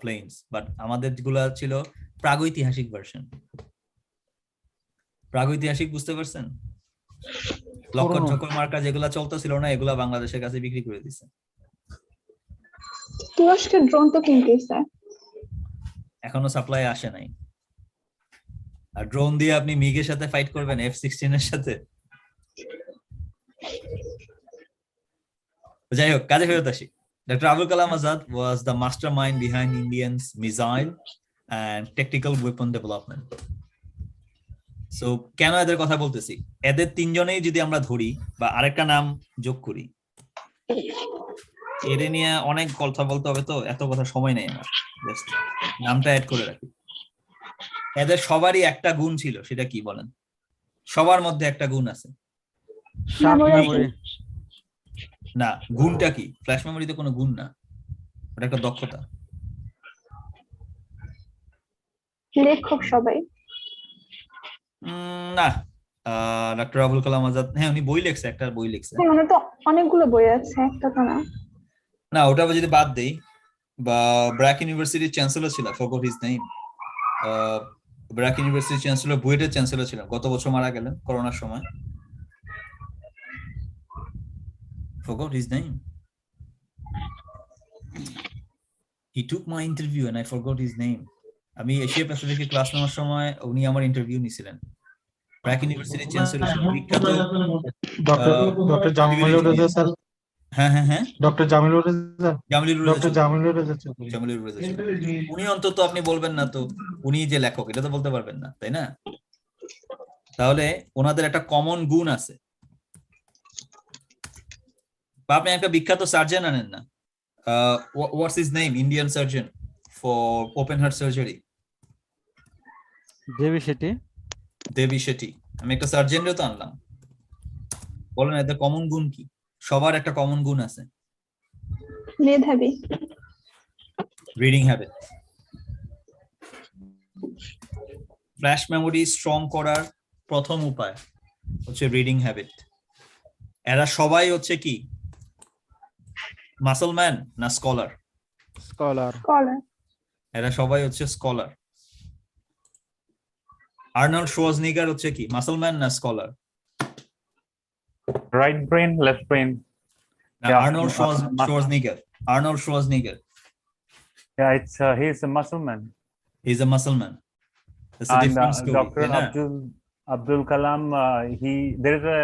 planes, but আমাদের গুলা ছিল প্রাগৈতিহাসিক ভার্সন। প্রাগৈতিহাসিক বুঝতে পারছেন? লক্ষ্য ঠক্কর মার্কা যেগুলা চলতেছিল না, এগুলা বাংলাদেশের কাছে বিক্রি করে দিছে। তুরস্কের ড্রোন তো কিনতেছে, এখনো সাপ্লাই আসে নাই। আর ড্রোন দিয়ে আপনি মিগের সাথে ফাইট করবেন, F-16 এর সাথে? যাই হোক, কাজে ফেরত আসি। Dr. Abul Kalam Azad was the mastermind behind Indians' missile and tactical weapon development. So কেন এদের কথা বলতেছি? এদের তিনজনেই যদি আমরা ধরি বা আরেকটা নাম যোগ করি, এর নিয়ে অনেক কথা বলতে হবে, তো এত কথা সময় নেই আমার, জাস্ট নামটা অ্যাড করে রাখি। এদের সবারই একটা গুণ ছিল, সেটা কি বলেন? সবার মধ্যে একটা গুণ আছে। না, গুণটা কি? ফ্ল্যাশ মেমোরিতে কোনো গুণ না, ওটা একটা দক্ষতা। লেখক সবাই না, ডক্টর আবুল কালাম আজাদ, হ্যাঁ উনি বই লিখছে, একটা বই লিখছে। মানে তো অনেকগুলো বই আছে, একটা তো না। না, ওটা যদি বাদ দেই, বা ব্র্যাক ইউনিভার্সিটির চ্যান্সেলর ছিল, ফরগট হিজ নেম। ব্র্যাক ইউনিভার্সিটির চ্যান্সেলর, বুয়েটের চ্যান্সেলর ছিলেন, গত বছর মারা গেলেন করোনার সময়। Forgot his name. He took my interview and I forgot his name. আমি এশিয়া প্যাসিফিকের ক্লাস নেওয়ার সময় উনি আমার ইন্টারভিউ নিছিলেন। ব্র্যাক ইউনিভার্সিটির চ্যান্সেলর ছিলেন, বিখ্যাত ডক্টর জামিলুর রেজা স্যার। হ্যাঁ ডক্টর জামিলুর রেজা। উনি অন্তত আপনি বলবেন না তো উনি যে লেখক, এটা তো বলতে পারবেন না, তাই না? তাহলে ওনাদের একটা কমন গুণ আছে। আপনি একটা বিখ্যাত সার্জন আনেন না, what's his name, Indian surgeon for open heart surgery? Devi Shetty. আমি একটা সার্জনও তো আনলাম, বলেন এদের কমন গুণ কি? সবার একটা কমন গুণ আছে, মেধাবী। Reading habit. Flash memory strong করার প্রথম উপায় হচ্ছে রিডিং হ্যাবিট। এরা সবাই হচ্ছে কি, মাসলম্যান না স্কলার? স্কলার। এরা সবাই হচ্ছে স্কলার। আর্নল্ড শোয়াজনিগার হচ্ছে কি, মাসলম্যান না scholar? Right brain, left brain. Arnold Schwarzenegger Yeah, it's he's a Muslim. He's a Muslim. That's a And different story. Dr. Abdul Kalam, there is a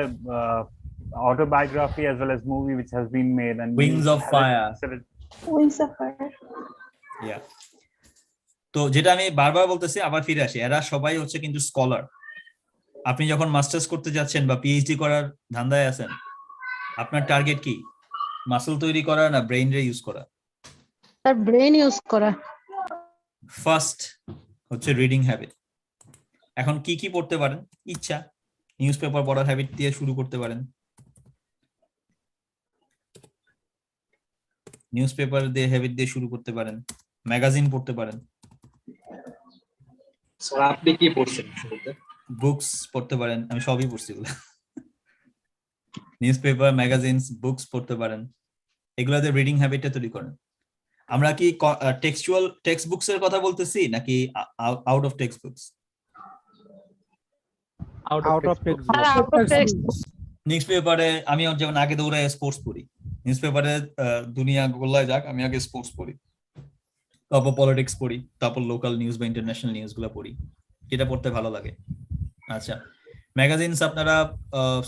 autobiography as well as movie which has been made, and Wings of Fire. Wings of Fire. Yeah. তো যেটা আমি বারবার বলতেছি, আবার ফিরে আসি, এরা সবাই হচ্ছে কিন্তু স্কলার। আপনি যখন মাস্টার্স করতে যাচ্ছেন বা পিএইচডি করার ধান্দায় আছেন, আপনার টার্গেট কি? মাসল তৈরি করা না ব্রেইন রে ইউজ করা? তার ব্রেন ইউজ করা। ফার্স্ট হচ্ছে রিডিং হ্যাবিট। এখন কি কি পড়তে পারেন? ইচ্ছা, নিউজ পেপার পড়ার হ্যাবিট দিয়ে শুরু করতে পারেন। নিউজ পেপার দিয়ে হ্যাবিট দিয়ে শুরু করতে পারেন, ম্যাগাজিন পড়তে পারেন। স্যার আপনি কি পড়ছেন শুরুতে? বুকস পড়তে পারেন, আমি সবই পড়ছি এগুলো। নিউজ পেপার, ম্যাগাজিনস, বুকস পড়তে পারেন, এগুলাতে রিডিং হ্যাবিটটা তৈরি করেন। আমরা কি টেক্সচুয়াল টেক্সট বুকস এর কথা বলতেছি নাকি out of text books? Out of text news পেপারে আমি যেমন আগে দৌড়ায় স্পোর্টস পড়ি, নিউজ পেপারে দুনিয়া গোল্লায় যাক, আমি আগে স্পোর্টস পড়ি, তারপর পলিটিক্স পড়ি, তারপর লোকাল নিউজ বা ইন্টারন্যাশনাল নিউজ গুলো পড়ি, যেটা পড়তে ভালো লাগে। আচ্ছা, ম্যাগাজিনস আপনারা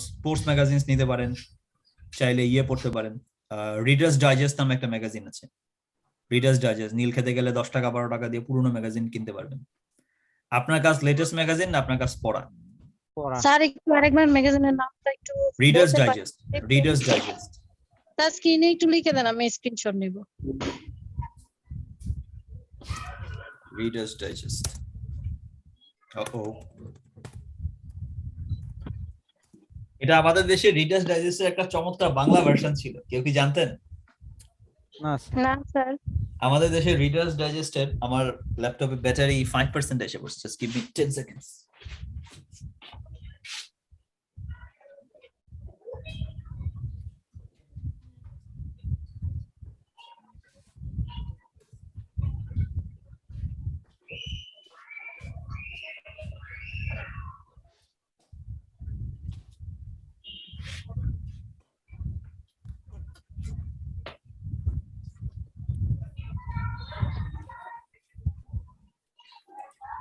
স্পোর্টস ম্যাগাজিনস নিতে পারেন, চাইলে ইয়ে পড়তে পারেন, রিডার্স ডাইজেস্ট নামে একটা ম্যাগাজিন আছে। রিডার্স ডাইজেস্ট নীল খেতে গেলে 10 টাকা 12 টাকা দিয়ে পুরোনো ম্যাগাজিন কিনতে পারবেন। আপনার কাছে লেটেস্ট ম্যাগাজিন না আপনার কাছে পড়া? স্যার একটু আরেকবার ম্যাগাজিনের নামটা একটু রিডার্স ডাইজেস্ট। রিডার্স ডাইজেস্ট তার স্ক্রিনে একটু লিখে দেন, আমি স্ক্রিনশট নিব। Readers digest. এটা আমাদের দেশে রিডার্স ডাইজেস্টের একটা চমৎকার বাংলা ভার্সন ছিল, কেউ কি জানতেন? না স্যার। আমাদের দেশে রিডার্স ডাইজেস্টের আমার ল্যাপটপে ব্যাটারি 5% এসে পড়ছে। Just give me 10 seconds.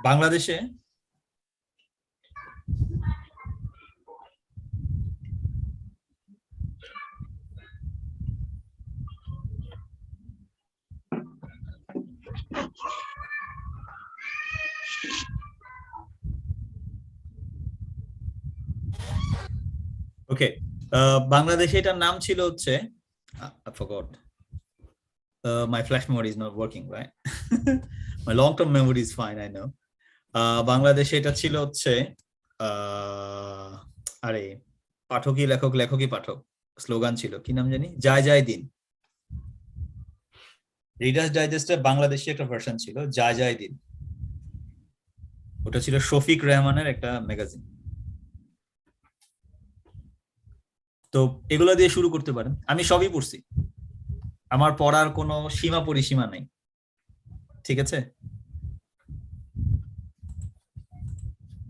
বাংলাদেশে ওকে, বাংলাদেশে এটার নাম ছিল হচ্ছে I forgot. My flash memory is not working, right? My long-term memory is fine, I know. বাংলাদেশে এটা ছিল হচ্ছে আরে পাঠকই লেখক, লেখকই পাঠক, স্লোগান ছিল, কি নাম জানি, যায় যায় দিন। রিডার্স ডাইজেস্টের বাংলাদেশে একটা ভার্সন ছিল, যায় যায় দিন। ওটা ছিল শফিক রেহমানের একটা ম্যাগাজিন। তো এগুলো দিয়ে শুরু করতে পারেন। আমি সবই পড়ছি, আমার পড়ার কোনো সীমা পরিসীমা নাই, ঠিক আছে?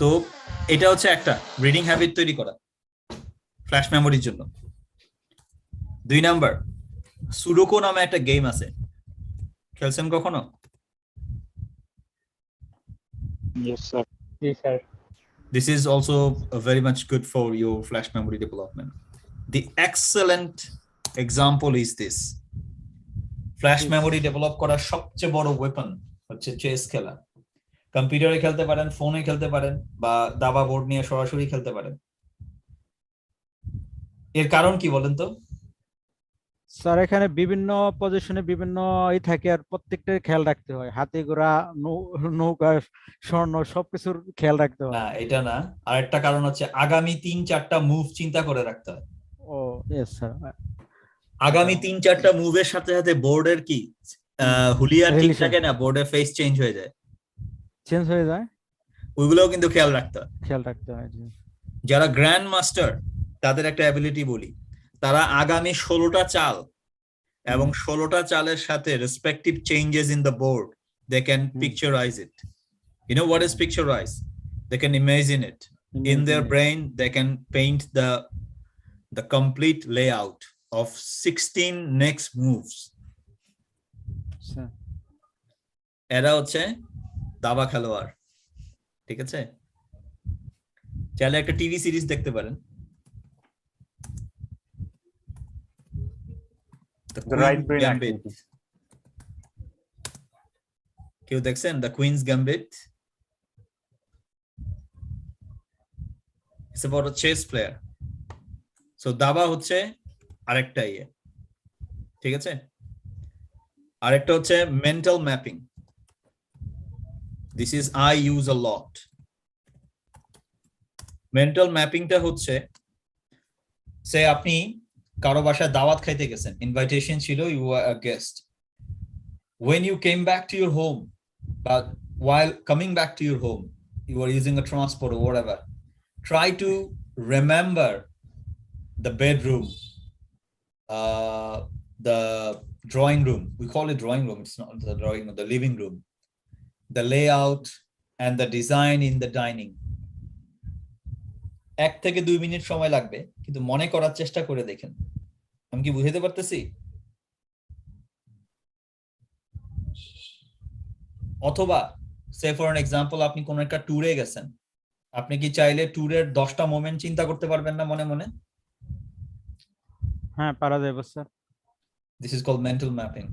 তো এটা হচ্ছে একটা রিডিং হ্যাবিট তৈরি করা ফ্ল্যাশ মেমোরির জন্য। 2 নাম্বার, সুডোকো নামে একটা গেম আছে, খেলছেন কখনো? Yes, sir. G sir. This is also very much good for your flash memory development. The excellent example is this. Flash memory develop করার সবচেয়ে বড় ওয়েপন হচ্ছে চেস খেলা। কম্পিউটারে খেলতে পারেন, ফোনে খেলতে পারেন, বা দাবা বোর্ড নিয়ে সরাসরি খেলতে পারেন। এর কারণ কি বলেন তো? স্যার এখানে বিভিন্ন পজিশনে বিভিন্ন থাকে, আর প্রত্যেকটার খেয়াল রাখতে হয়, হাতি ঘোড়া নৌকা স্বর্ণ সবকিছুর খেয়াল রাখতে হয়। না, এটা না, আরেকটা কারণ হচ্ছে আগামী 3-4টা মুভ চিন্তা করে রাখতে হয়। ও ইয়েস স্যার। আগামী 3-4টা মুভের সাথে সাথে বোর্ডের কি হুলিয়ার ঠিক থাকে না, বোর্ডের ফেস চেঞ্জ হয়ে যায়, ওইগুলোও কিন্তু খেয়াল রাখতে হয়। যারা গ্র্যান্ড মাস্টার তাদের একটা অ্যাবিলিটি বলি, তারা আগামী 16টা চাল এবং 16টা চালের সাথে respective changes in the board, they can picturise it. You know what is picturize? They can imagine it in their brain. They can paint the complete layout of 16 next moves. এরা হচ্ছে দাবা খেলোয়াড়, ঠিক আছে? চাইলে একটা টিভি সিরিজ দেখতে পারেন, The right brain activity. কেউ দেখছেন the Queen's Gambit? It's about a chess player. So দাবা হচ্ছে আরেকটা ইয়ে, ঠিক আছে? আরেকটা হচ্ছে mental mapping. This is I use a lot. Mental ম্যাপিংটা হচ্ছে, সে আপনি কারো বাসায় দাওয়াত খাইতে গেছেন, ইনভাইটেশন ছিল, you were a guest. When you came back to your home, but while coming back to your home, you were using a transport or whatever, try to remember the bedroom, the drawing room. We call it drawing room. It's not the drawing room, the living room. The layout and the design in the dining. 1 থেকে 2 minute সময় লাগবে, কিন্তু মনে করার চেষ্টা করে দেখেন। আমি কি বুঝাতে পারতেছি? অথবা সে ফর অ্যান এক্সাম্পল, আপনি কোন একটা ট্যুরে গেছেন, আপনি কি চাইলে ট্যুরের 10টা মোমেন্ট চিন্তা করতে পারবেন না মনে মনে? হ্যাঁ, পারা যাবে sir. This is called mental mapping.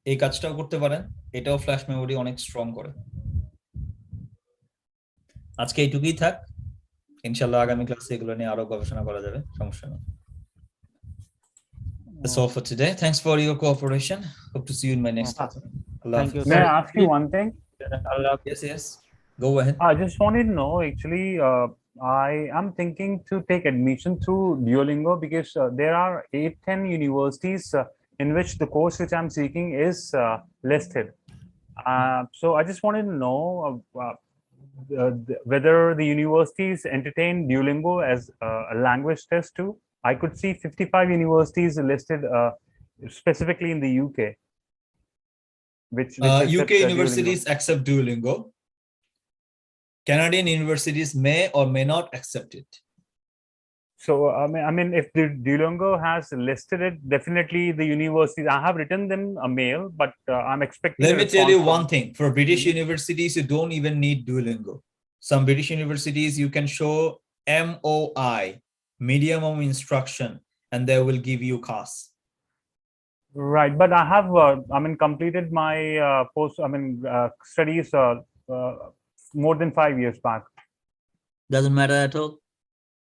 এই কাজটাও করতে পারেন, এটাও ফ্ল্যাশ মেমোরি অনেক স্ট্রং করে। আজকে এইটুকুই থাক, ইনশাআল্লাহ আগামী ক্লাসে এগুলো নিয়ে আরো গবেষণা করা যাবে, সমস্যা নেই। That's all for today. Thanks for your cooperation. Hope to see you in my next class. Thank you, May sir. I ask you one thing? Yes. Go ahead. I just wanted to know, actually, I am thinking to take admission through Duolingo because there are 8-10 universities in which the course which I'm seeking is listed. So I just wanted to know whether the universities entertain Duolingo as a language test too. I could see 55 universities listed specifically in the UK. Which UK universities accept Duolingo. Canadian universities may or may not accept it. So I mean, if the Duolingo has listed it, definitely the universities. I have written them a mail, but I'm expecting. Let me tell you one thing: for British universities, you don't even need Duolingo. Some British universities, you can show MOI, medium of instruction, and they will give you class. Right, but I have, completed my studies more than 5 years back. Doesn't matter at all.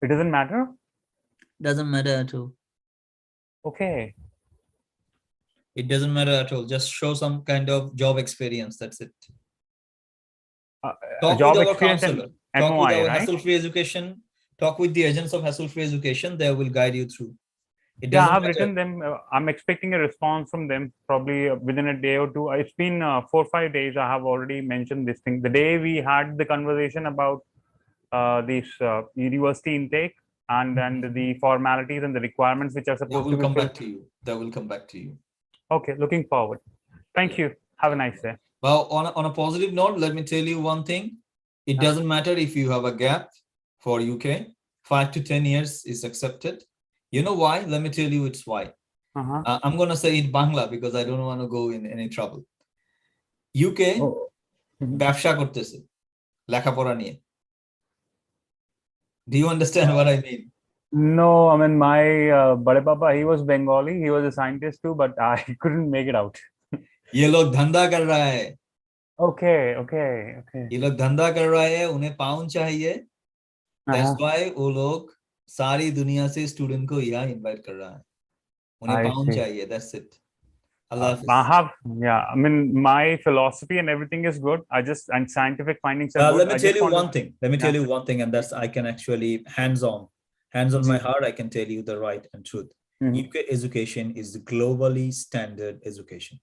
It doesn't matter? Doesn't matter at all. Okay. It doesn't matter at all. Just show some kind of job experience. That's it. Talk job with our experience counselor. and Talk with MOI, our right? hassle-free education. Talk with the agents of hassle-free education. They will guide you through. It Yeah, doesn't I have matter. written them. I'm expecting a response from them probably within a day or two. It's been 4-5 days. I have already mentioned this thing. The day we had the conversation about this university intake and the formalities and the requirements which are They supposed to will be come back filled. to you. They will come back to you. Okay, looking forward. Thank you. Have a nice day. Well, on a positive note, let me tell you one thing. It doesn't matter if you have a gap for UK. 5 to 10 years is accepted. You know why? Let me tell you it's why. I'm going to say it Bangla because I don't want to go in any trouble. UK ব্যবসা করতেছে লেখাপড়া নিয়ে। Do you understand what I mean? No, I mean, my Bade Papa, he was Bengali. He was a scientist too, but I couldn't make it out. ये लोग धंधा कर रहा है। Okay. ये लोग धंधा कर रहा है, उन्हें पाउंड चाहिए। That's why वो लोग सारी दुनिया से स्टूडेंट को यहाँ इनवाइट कर रहा है। उन्हें I पाउंड see. चाहिए। That's it. Allah I mean, my philosophy and everything is good. And scientific findings are good. Let me tell you one thing. Let me Yeah. tell you one thing, and that's I can actually hands on my heart. I can tell you the right and truth. UK education is globally standard education.